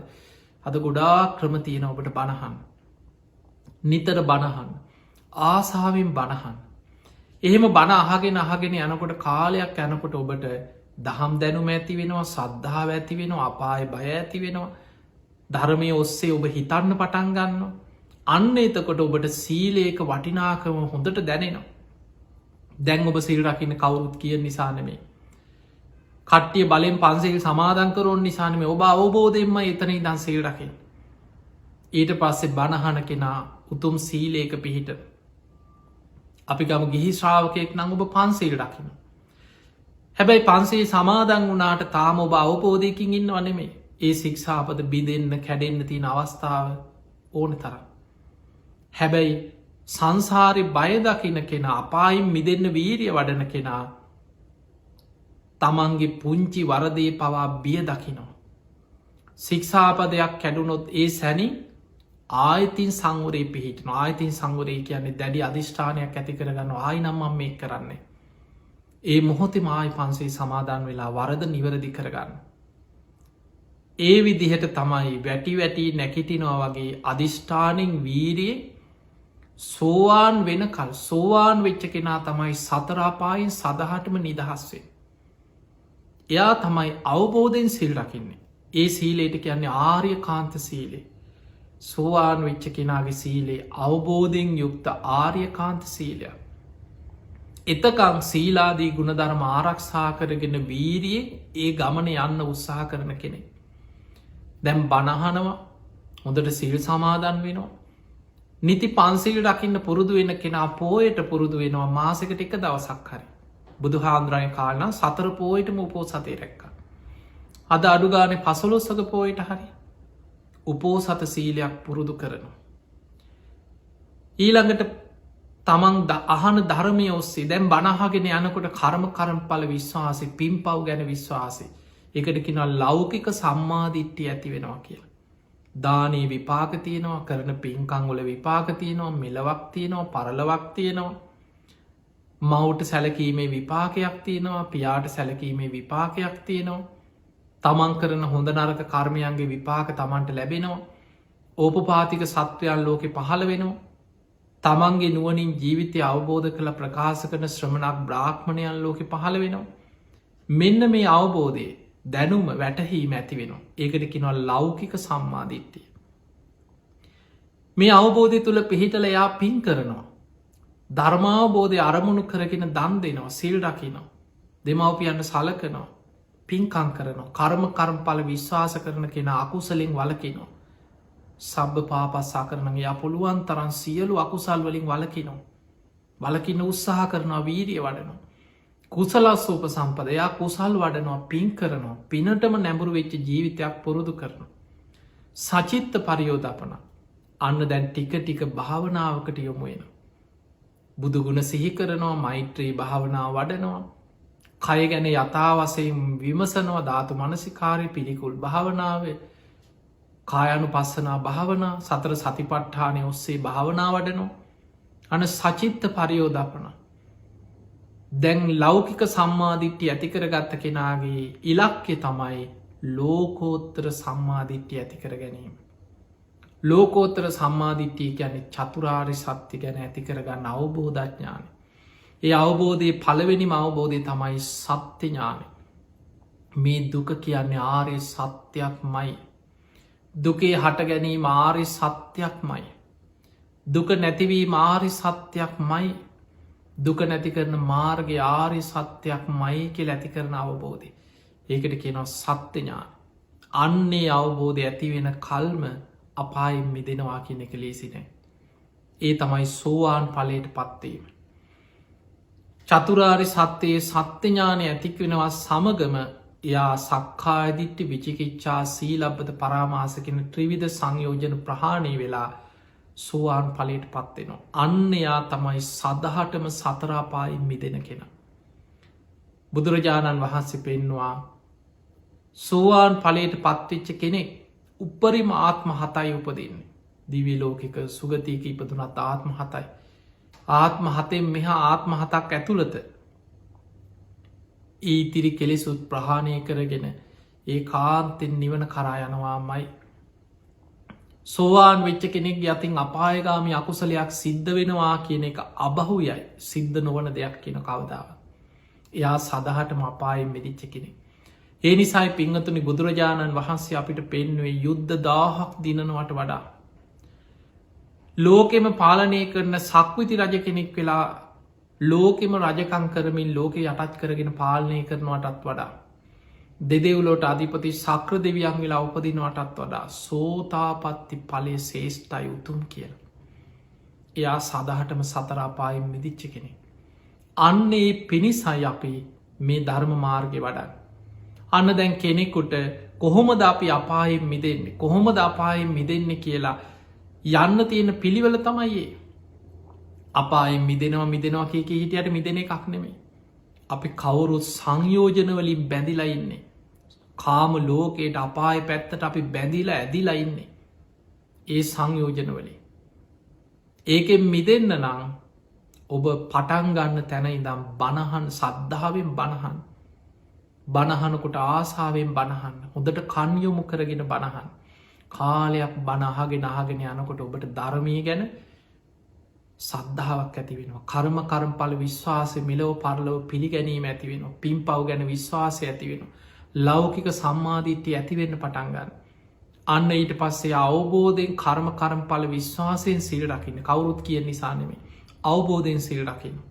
අද ගොඩා ක්‍රම තියෙන ඔබට බණහන්. නිතර බණහන් ආසාාවෙන් බණහන්. එහෙම බණ අහගෙන යනකොට කාලයක් යනකොට ඔබට දහම් දැනුම ඇති වෙනවා සද්ධාව ඇති වෙනවා අපාය බය ඇති වෙනවා ධර්මය ඔස්සේ ඔබ හිතන්න පටන් ගන්න. අන්න එතකොට ඔබට සීලේක වටිනාකම හොඳට දැනෙනවා. දැන් ඔබ සිල් රකින්න කවුරුත් කිය නිසානමේ. කට්ටිය බලෙන් පන්සේල් සමාධංකරොන් නිසානම ඔබ අවබෝධයෙන්ම එතන ඉදන් සිල් රකින්. ඊට පස්සේ බණහන කෙනා උතුම් සීලේක පිහිට. අපි ගම ගිහි ශ්‍රාවකයෙක් නං ඔබ පන්සේල් රකින. හැබැයි පන්සේ සමාදන් වනාට තාම ඔබ අවබෝධයකින් ඉන්න වනෙමේ ඒ සික්ෂාපද බිදෙන්න කැඩෙන්න්න තියෙන අවස්ථාව ඕන තරම්. හැබැයි සංසාරි බයදකින කෙනා අපායින් මිදන්න වීරිය වඩන කෙනා තමන්ගේ පුංචි වරදේ පවා බිය දකිනවා. සික්ෂාපදයක් කැඩුනොත් ඒ සැනි ආයතින් සංවරේ පිහිටන ආයතින් සංවරේ කියන්නේ දැඩි අධිෂ්ඨානයක් ඇති කරගන්න ආයි නම්මම් මේ කරන්නේ. ඒ මොහොතේ ආයි පන්සේ සමාධන් වෙලා වරද නිවරදි කරගන්න. ඒ විදිහට තමයි වැටි වැටි නැකිටිනවා වගේ අධිෂ්ඨානින් වීරිය සෝවාන් වෙනකල් සෝවාන් වෙච්ච කෙනා තමයි සතරාපායින් සදහටම නිදහස්සේ. එයා තමයි අවබෝධයෙන් සිල් රකින්නේ. ඒ සීලේට කියන්නේ ආර්ය කාන්ත සීලේ. සෝවාන් වෙච්ච කෙනාගේ සීලේ අවබෝධයෙන් යුක්ත ආර්ය කාන්ත සීලයක්. එතකං සීලාදී ගුණධර්ම ආරක්ෂා කරගෙන වීරියෙන් ඒ ගමන යන්න උත්සාහ කරන කෙනෙ. දැම් බණහනවා හොඳට සිල් සමාදන් වෙනවා. නිති පන්සිල් රකින්න පුරුදු වෙන කෙනා පෝයට පුරුදු වෙනවා මාසකට එක දවසක් හරි. බුදු හාන්දුරය කාලනා සතර පෝයටම උපෝ සතේ රැක්ක. අද අඩුගානේ පසලොස්සක පෝයට හරි. උපෝසත සීලයක් පුරුදු කරනවා. ඊළඟට තමන් අහන ධර්මය ඔස්සේ දැන් බණහගෙන යනකොට කර්මඵල විශ්වාසය පින් පව් ගැන විශ්වාසය එකට කෙනල් ලෞකික සම්මාධිට්ටිය ඇති වෙනවා කියලා. දානී විපාක තියෙනවා කරන පින්කංගොල විපාක තියෙනවා මෙලවක් තියෙනවා පරලවක් තියෙනවා මවුට සැලකීමේ විපාකයක් තියෙනවා පියාට සැලකීමේ විපාකයක් තියෙනවා තමන් කරන හොඳ නරක කර්මයන්ගේ විපාක තමන්ට ලැබෙනවා ඕපපාතික සත්වයන් ලෝකෙ පහළ වෙනවා තමන්ගේ නුවනින් ජීවිතය අවබෝධ කළ ප්‍රකාශ කරන ශ්‍රමණක් බ්‍රාහ්මණයන් ලෝකෙ පහළ වෙනවා මෙන්න මේ අවබෝධය දැනුම වැටහීම ඇති වෙනවා ඒකට කිනවල් ලෞකික සම්මාධිට්ටිය මේ අවබෝධය තුළ පිහිටල යා පින් කරනවා ධර්මාවබෝධය අරමුණු කරගෙන දන් දෙනවා සිල් රකිනවා දෙමව්පියන්ට සලකනවා පින්කං කරනවා කර්මඵල විශ්වාස කරන කෙන අකුසලින් වලකිනවා සබ්බ පාපස්සා කරනගේ පුළුවන් තරන් සියලු අකුසල් වලින් වලකිනවා වලකින්න උත්සාහ කරනවා වීරිය වඩනවා කුසලස්සූප සම්පදයා කුසල් වඩනවා පින් කරනවා පිනටම නැඹුරු වෙච්ච ජීවිතයක් පුරුදු කරනවා සචිත්ත පරියෝධපන අන්න දැන් ටික භාවනාවකට යොමුවෙන බුදුගුණ සිහි කරනවා මෛත්‍රී භාවනාව වඩනවා කය ගැන යථාවසයෙන් විමසනවා ධාතු මනසිකාරය පිළිකුල් භාවනාවේ කායනු පස්සනා භාවනා සතර සතිපට්ඨානය ඔස්සේ භාවනා වඩනවා අන සචිත්ත පරියෝධපන දැන් ලෞකික සම්මාධිට්්‍ය ඇතිකර ගත්ත කෙනාගේ ඉලක්කෙ තමයි ලෝකෝත්තර සම්මාධිට්්‍ය ඇතිකර ගැනීම ලෝකෝත්තර සම්මාධිට්්‍යය ගැන චතුරාරි සත්‍ය ගැන ඇතිකරගන්න අවබෝධඥාන ඒ අවබෝධය පළවෙනිම අවබෝධය තමයි සත්‍ය ඥානය මේ දුක කියන්නේ ආරය සත්‍යයක් මයි දුකේ හට ගැනීම ආරි සත්‍යයක් මයි දුක නැතිවී ආරි සත්‍යයක් මයි දුක නැති කරන මාර්ගය ආරි සත්‍යයක් මයි කෙ ඇති කරන අවබෝධය ඒකට කියනවා සත්‍ය ඥාන අන්නේ අවබෝධය ඇතිවෙන කල්ම අපායෙන් මිදෙනවා කියන එක ලේසිනෑ ඒ තමයි සෝවාන් පලයට පත්වීම චතුරාරි සත්‍යයේ සත්‍යඥානය ඇතික්වෙනවා සමගම යා සක්කායදිට්ටි විචිකිච්චා සීලබ්බත පරාමාසකෙන ත්‍රිවිධ සංයෝජන ප්‍රහාණය වෙලා සෝවාන් පලයට පත්වෙනවා අන්නයා තමයි සදහටම සතරාපායින් මිදෙන කෙන බුදුරජාණන් වහන්සේ පෙන්වා සෝවාන් පලයට පත්වෙච්ච කෙනෙක් උපරිම ආත්ම හතයි උපදන්නේ දිවි ලෝකික සුගතියක ඉපදුනත් ආත්ම හතයි ආත්ම හතෙන් මෙහා ආත්ම හතක් ඇතුළත ඊතිරි කෙලෙසුත් ප්‍රහාණය කරගෙන ඒ කාන්තෙන් නිවන කරා යනවාමයි සෝවාන් වෙච්ච කෙනෙක් යතින් අපායගාමි අකුසලයක් සිද්ධ වෙනවා කියන එක අබහුයයි සිද්ධ නොවන දෙයක් කියන කවදාව එයා සදහටම අපායෙන් මෙදිච්ච කෙනෙ ඒ නිසායි පිංහතුනි බුදුරජාණන් වහන්සේ අපිට පෙන්වේ යුද්ධ දාහක් දිනනවට වඩා ලෝකෙම පාලනය කරන සක්විති රජ කෙනෙක් වෙලා ලෝකෙම රජකං කරමින් ලෝක යටත් කරගෙන පාලනය කරනවටත් වඩා දෙදෙව්ලෝට අධිපති සක්‍ර දෙවියන් වෙලා උපදිනවටත් වඩා සෝතාපත්ති පලේ ශේෂ්ඨයි උතුම් කියල එයා සදහටම සතරාපායෙන් මිදිච්ච කෙනෙ අන්නේ පිණිසයි අපි මේ ධර්ම මාර්ගය වඩන් අන්න දැන් කෙනෙකුට කොහොමද අපි අපායෙන් මිදෙන්නේ කොහොමද අපායෙන් මිදෙන්නේ කියලා යන්න තියෙන පිළිවෙල තමයියේ අපායෙන් මිදෙනවා කියක හිටියට මිදෙන එකක් නෙමේ අපි කවුරුත් සංයෝජනවලින් බැඳිලා ඉන්නේ කාම ලෝකයට අපාය පැත්තට අපි බැඳිලා ඇදිලා ඉන්නේ ඒ සංයෝජනවලින් ඒකෙන් මිදෙන්න නම් ඔබ පටන් ගන්න තැන ඉදම් බණහන් සද්ධාවෙන් බණහන් බණහනකොට ආසාාවෙන් බණහන්න හොඳට කන්යොමු කරගෙන බණහන් කාලයක් බණහගෙන අහගෙන යනකොට ඔබට ධර්මය ගැන සද්ධාවක් ඇති වෙනවා කර්මඵල විශ්වාසය මෙලොව පරලොව පිළිගැනීම ඇති වෙන පින් පව් ගැන විශ්වාසය ඇති වෙන ලෞකික සම්මාධීත්‍යය ඇතිවෙන්න පටන්ගන්න අන්න ඊට පස්සේ අවබෝධයෙන් කර්මඵල විශ්වාසයෙන් සිල් රකින්න කවුරුත් කිය නිසානෙමේ අවබෝධයෙන් සිල් රකින්න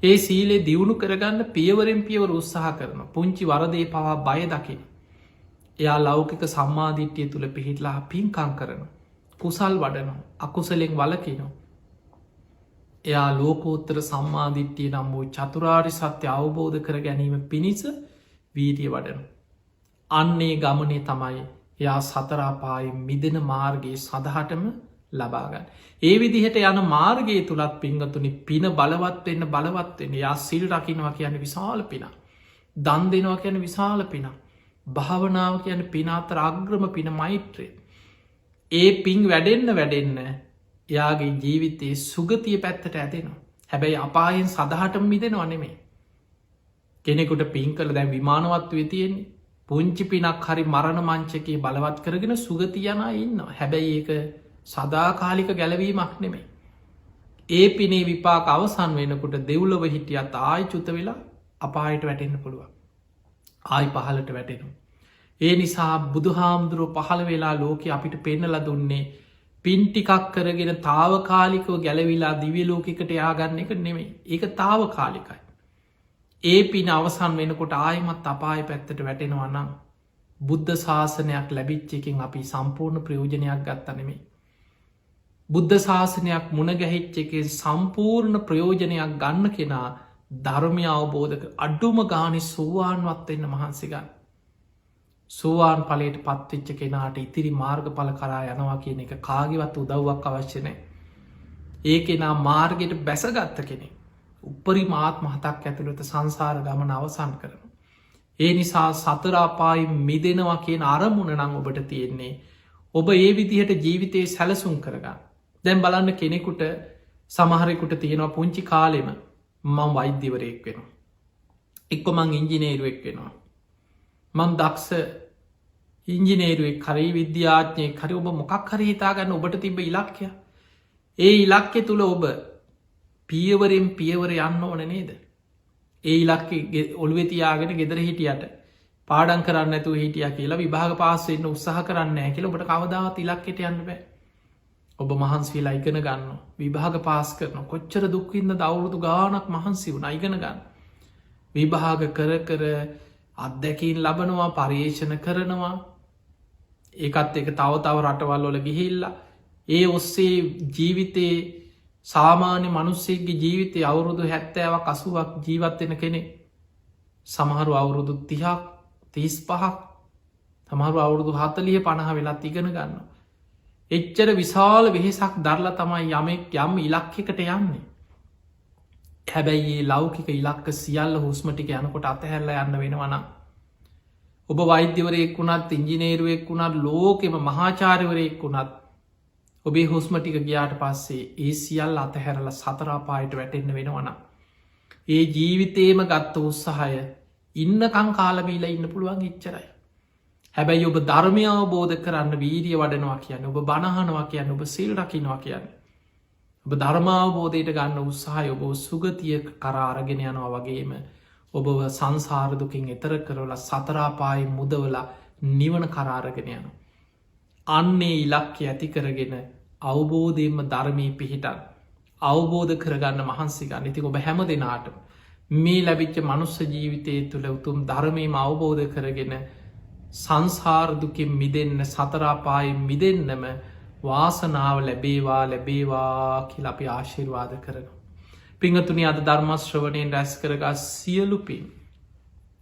ඒ සීලේ දියුණු කරගන්න පියවරෙන් පියවර උත්සාහ කරන පුංචි වරදේ පවා බය දකින එයා ලෞකික සම්මාධිට්්‍යය තුළ පිහිටලා පින්කං කරන කුසල් වඩනවා අකුසලෙන් වලකිනවා එයා ලෝකෝත්තර සම්මාධිට්්‍යය නම් වූ චතුරාරි සත්‍ය අවබෝධ කර ගැනීම පිණිස වීරිය වඩන අන්නේ ගමනේ තමයි යා සතරාපායි මිදෙන මාර්ගයේ සඳහටම ලබාගන්න. ඒ විදිහට යන මාර්ගයේ තුළත් පිංගතුනි පින බලවත්වෙන්න බලවත්වෙන්න යා සිල් රකිනවා කියන විශාල පින. දන් දෙනවා කියන විශාල පින. භාවනාව කියන පින අතර අග්‍රම පින මෛත්‍රය. ඒ පින් වැඩෙන්න එයාගේ ජීවිතයේ සුගතිය පැත්තට ඇදෙනවා. හැබැයි අපායෙන් සඳහටම මිදෙනවා නෙමේ. කෙනෙකුට පින් කළ දැන් විමානවත්වය තියෙන්නේ පුංචි පිනක් හරි මරණ මංචකයේ බලවත් කරගෙන සුගතියන ඉන්න. හැබැයි ඒක සදාකාලික ගැලවීමක් නෙමේ. ඒ පිනේ විපාක අවසන් වෙනකුට දෙව්ලොව හිටියත් ආය චුත වෙලා අපායට වැටෙන්න්න පුළුවන්. ආයි පහලට වැටෙනු. ඒ නිසා බුදුහාමුදුරුව පහළ වෙලා ලෝක අපිට පෙන්නල දුන්නේ පින්ටිකක් කරගෙන තාවකාලිකව ගැලවිලා දිවියලෝකෙකට යාගන්න එක නෙමේ. ඒක තාවකාලිකයි. ඒ පින අවසන් වෙනකොට ආයමත් අපාය පැත්තට වැටෙනවා නම් බුද්ධ ශාසනයක් ලැබිච්චකින් අපි සම්පූර්ණ ප්‍රයෝජනයක් ගත්තනෙමේ. බුද්ධ ශාසනයක් මුණගැහිච්ච එකෙන් සම්පූර්ණ ප්‍රයෝජනයක් ගන්න කෙනා ධර්මය අවබෝධක අඩුම ගානි සෝවාන්වත් වෙන්න මහන්සිගන්න. සෝවාන් පලට පත්වෙච්ච කෙනාට ඉතිරි මාර්ග පල කරා යනවා කියන එක කාගවත් උදව්වක් අවශ්‍යනය. ඒ කෙනා මාර්ගයට බැසගත්ත කෙනෙ. උපරි මාත් මහතක් ඇතුළට සංසාර ගමන අවසන් කරන. ඒ නිසා සතරාපායි මිදෙනවා කියන අරමුණ නං ඔබට තියෙන්නේ. ඔබ ඒ විදිහට ජීවිතයේ සැලසුම් කරගන්න. දැම් බලන්න කෙනෙකුට සමහරෙකුට තියෙනවා පුංචි කාලෙම මං වෛද්‍යවරයෙක් වෙනවා. එක්ක මං ඉංජිනේරුවෙක් වෙනවා. මං දක්ෂ ඉංජිනේරුවෙක් කරයි විද්‍යාඥය කරි ඔබ මොකක් හරි හිතාගන්න ඔබට තිබ ඉලක්කය. ඒ ඉලක්කෙ තුළ ඔබ පියවරෙන් පියවර යන්න ඕන නේද. ඒ ඉලක්ක ඔළුවෙතියාගෙන ගෙදර හිටියට පාඩන් කරන්න ඇතු හිටිය කියලා විභාග පාසෙන්න්න උත්සාහ කරන්න කියල ඔබට කවදාවත් ඉලක්කෙට යන්න බෑ. ඔබ මහන්සේලා ඉගෙන ගන්න විභාග පාස් කරන කොච්චර දුක්වින්න දවුරුදු ගානක් මහන්සි වුණ ඉගෙන ගන්න. විභාග කර අත්දැකින් ලබනවා පර්යේෂණ කරනවා ඒකත් එක තව රටවල් වල ගිහිල්ලා ඒ ඔස්සේ ජීවිතයේ සාමාන්‍ය මනුස්සෙක්ගේ ජීවිතය අවුරුදු 70ක් 80ක් ජීවත්වෙන කෙනෙ සමහරු අවුරුදු 35ක් තමරු අවුරුදු 40-50 වෙලත් ඉගෙන ගන්න. එච්චර විශාල වෙහෙසක් දරලා තමයි යමෙක් යම් ඉලක්කෙකට යන්නේ. හැබැයි ලෞකික ඉලක්ක සියල්ල හුස්මටික යනකොට අතහැරල යන්න වෙනවනම්. ඔබ වෛද්‍යවරයෙක් වුණත් ඉංජිනේරුවෙක් වුණත් ලෝකෙම මහාචාරවරයෙක් වුණත් ඔබේ හුස්මටික ගියාට පස්සේ ඒ සියල් අතහැරල සතරාපායට වැටෙන්න්න වෙනවන. ඒ ජීවිතේම ගත්ත උත්සාහය ඉන්නකං කාලබීලා ඉන්න පුළුවන් ඉච්චරයි. හැබැයි ඔබ ධර්මය අවබෝධ කරන්න වීරිය වඩනවා කියන්න ඔබ බණහනවා කියන්න ඔබ සිල් රකිනවා කියන්න. ඔබ ධර්මාවබෝධයට ගන්න උත්සාහය ඔබ සුගතිය කරාරගෙන යනවා වගේම ඔබ සංසාරදුකින් එතර කරවල සතරාපායි මුදවලා නිවන කරාරගෙන යන. අන්නේ ඉලක්කය ඇති කරගෙන අවබෝධයෙන්ම ධර්මී පිහිටන් අවබෝධ කරගන්න මහන්සිගන්න ඉති ඔබ හැම දෙනාට මේ ලැබිච්ච මනුස්ස ජීවිතය තුළ උතුම් ධර්මීම අවබෝධ කරගෙන සංසාරදුකින් මිදන්න සතරාපායි මිදන්නම වාසනාව ලැබේවා කියල අපි ආශිර්වාද කරන. පිංහතුනි අද ධර්මශ්‍රවනයෙන් රැස් කරගා සියලු පින්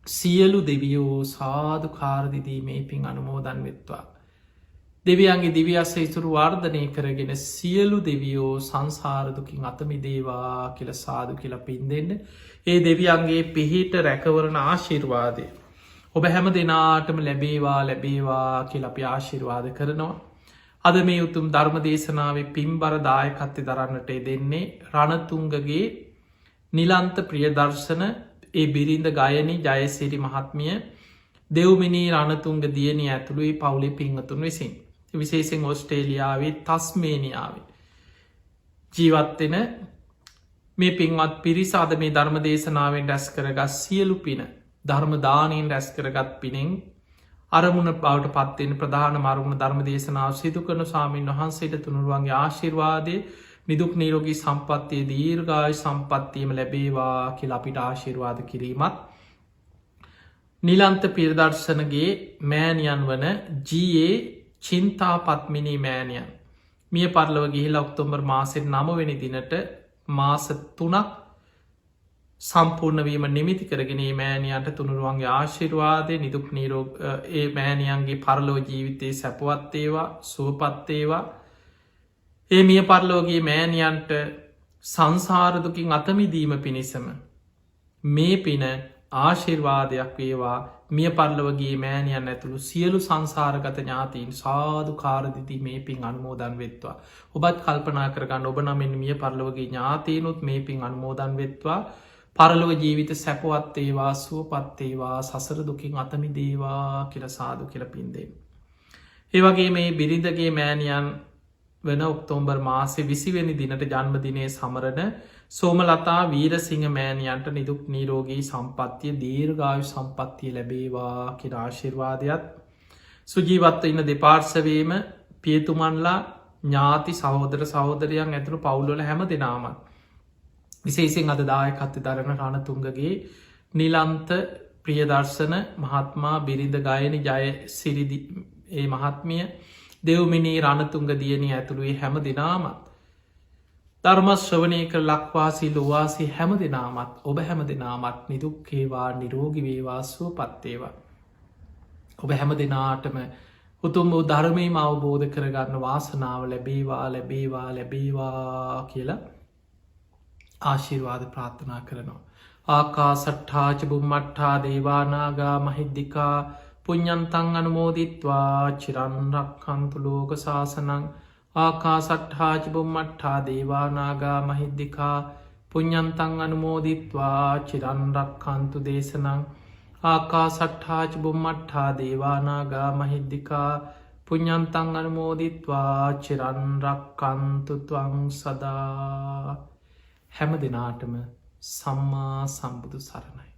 සියලු දෙවියෝ සාධ කාරදිදීමේ පින් අනුමෝදන් වෙත්වා. දෙවියන්ගේ දිවියස්ස ඉතුරු වර්ධනය කරගෙන සියලු දෙවියෝ සංසාරදුකින් අතමිදේවා කියල සාදු කියල පින් දෙන්න. ඒ දෙවියන්ගේ පිහිට රැකවරණ ආශිර්වාදය. ඔබ හැම දෙනාටම ලැබේවා කියල අපි ආශිර්වාද කරනවා. අද මේ උතුම් ධර්ම දේශනාවේ පින්බර දායකත්්‍ය දරන්නට දෙන්නේ රණතුංගගේ නිලන්ත ප්‍රියදර්ශන ඒ බිරිඳ ගයනි ජයසිරි මහත්මිය දෙව්මිනී රණතුංග දියනී ඇතුළුයි පවුලි පිංහතුන් විසින්. විශේෂෙන් ඔස්ට්‍රේලියාවේ තස්මේනියාවේ. ජීවත්වෙන මේ පින්වත් පිරිසාද මේ ධර්ම දේශනාවෙන් රැස් කරගත් සියලු පින ධර්මදානයෙන් රැස් කරගත් පිනෙන් අරමුණ බවට පත්වෙන් ප්‍රධාන මරුණ ධර්ම දේශනාව සිදු කරන සාමීන් වහන්සේට තුනුරුවන්ගේ ආශිර්වාදය නිදුක් නීරෝගී සම්පත්තිය දීර්ඝායු සම්පත්තියම ලැබේවා කියලා අපිට ආශිර්වාද කිරීමත් නිලන්ත පිරදර්ශනගේ මෑනියන් වන ජයේ චින්තා පත්මිනී මෑනියන් මිය පරලව ගිහිල ඔක්තොම්බර් මාසෙන් 9 වෙනි දිනට මාස 3ක් සම්පූර්ණවීම නිමිති කරගෙන මෑණියන්ට තුනුරුවන්ගේ ආශිර්වාදය නිදුක් නීරෝග ඒ මෑණියන්ගේ පරලෝ ජීවිතයේ සැපවත්තේවා සුවපත්තේවා ඒ මිය පරලෝගේ මෑණියන්ට සංසාරදුකින් අතමිදීම පිණිසම මේ පින ආශිර්වාදයක් වේවා මිය පරලවගේ මෑණියන් ඇතුළු සියලු සංසාරගත ඥාතීන් සාධු කාරදිති මේ පින් අනුමෝදන් වෙත්වා. ඔබත් කල්පනා කරගන්න ඔබ නමින් මිය පරලවගේ ඥාතීනුත් මේ පින් අනුමෝදන් වෙත්වා. පරලොව ජීවිත සැපවත්තේවා සුවපත්තේවා සසර දුකින් අතමිදේවා කියල සාදු කියල පින්දේ. ඒවගේ මේ බිරිඳගේ මෑණියන් වන ඔක්තෝම්බර් මාසේ 20 වෙනි දිනට ජන්මදිනය සමරණ සෝමලතා වීරසිංහ මෑණියන්ට නිදුක් නීරෝගී සම්පත්තිය දීර්ඝායු සම්පත්තිය ලැබේවා කියන ආශිර්වාදයක් සුජීවත්ව ඉන්න දෙපාර්ශවයේම පියතුමන්ලා ඥාති සහෝදර සහෝදරයන් ඇතුළු පවුල්වල හැම දෙනාමත් විශේෂෙන් අද දායකත්ව දරන රණතුංගගේ නිලන්ත ප්‍රියදර්ශන මහත්මා බිරිඳ ගයන ජය සිරිදි ඒ මහත්මිය දෙව්මිනී රණතුංග දියණිය ඇතුළුවේ හැම දෙනාමත් ධර්මශ්‍රවනය කර ලක්වාසී ලොවාසී හැම දෙනාමත් ඔබ හැම දෙනාමත් නිදුක්කේවා නිරෝගිවේවා සුවපත්තේවා. ඔබ හැම දෙනාටම උතුම් වූ ධර්මයම අවබෝධ කරගන්න වාසනාව ලැබේවා ලැබේවා ලැබේවා කියලා ආශිර්වාද ප්‍රාර්ථනා කරනවා. ආකා සට්ඨාච බුම්මට්ඨා දේවානාගා මහිද්දිකා පුඤ්ඤන්තං අනුමෝදිත්වා චිරන්රක්ඛන්තු ලෝක සාසනං ආකා සට්ඨාච බුම්මට්ඨා දේවානාගා මහිද්දිකා පුඤ්ඤන්තං අනුමෝදිත්වා චිරන්රක්ඛන්තු දේශනං ආකා සට්ඨාච බුම්මට්ඨා දේවානාගා මහිද්දිකා පුඤ්ඤන්තං අනුමෝදිත්වා චිරන්රක්ඛන්තු ත්වං සදා. හැම දෙනාටම සම්මා සම්බුදු සරණයි.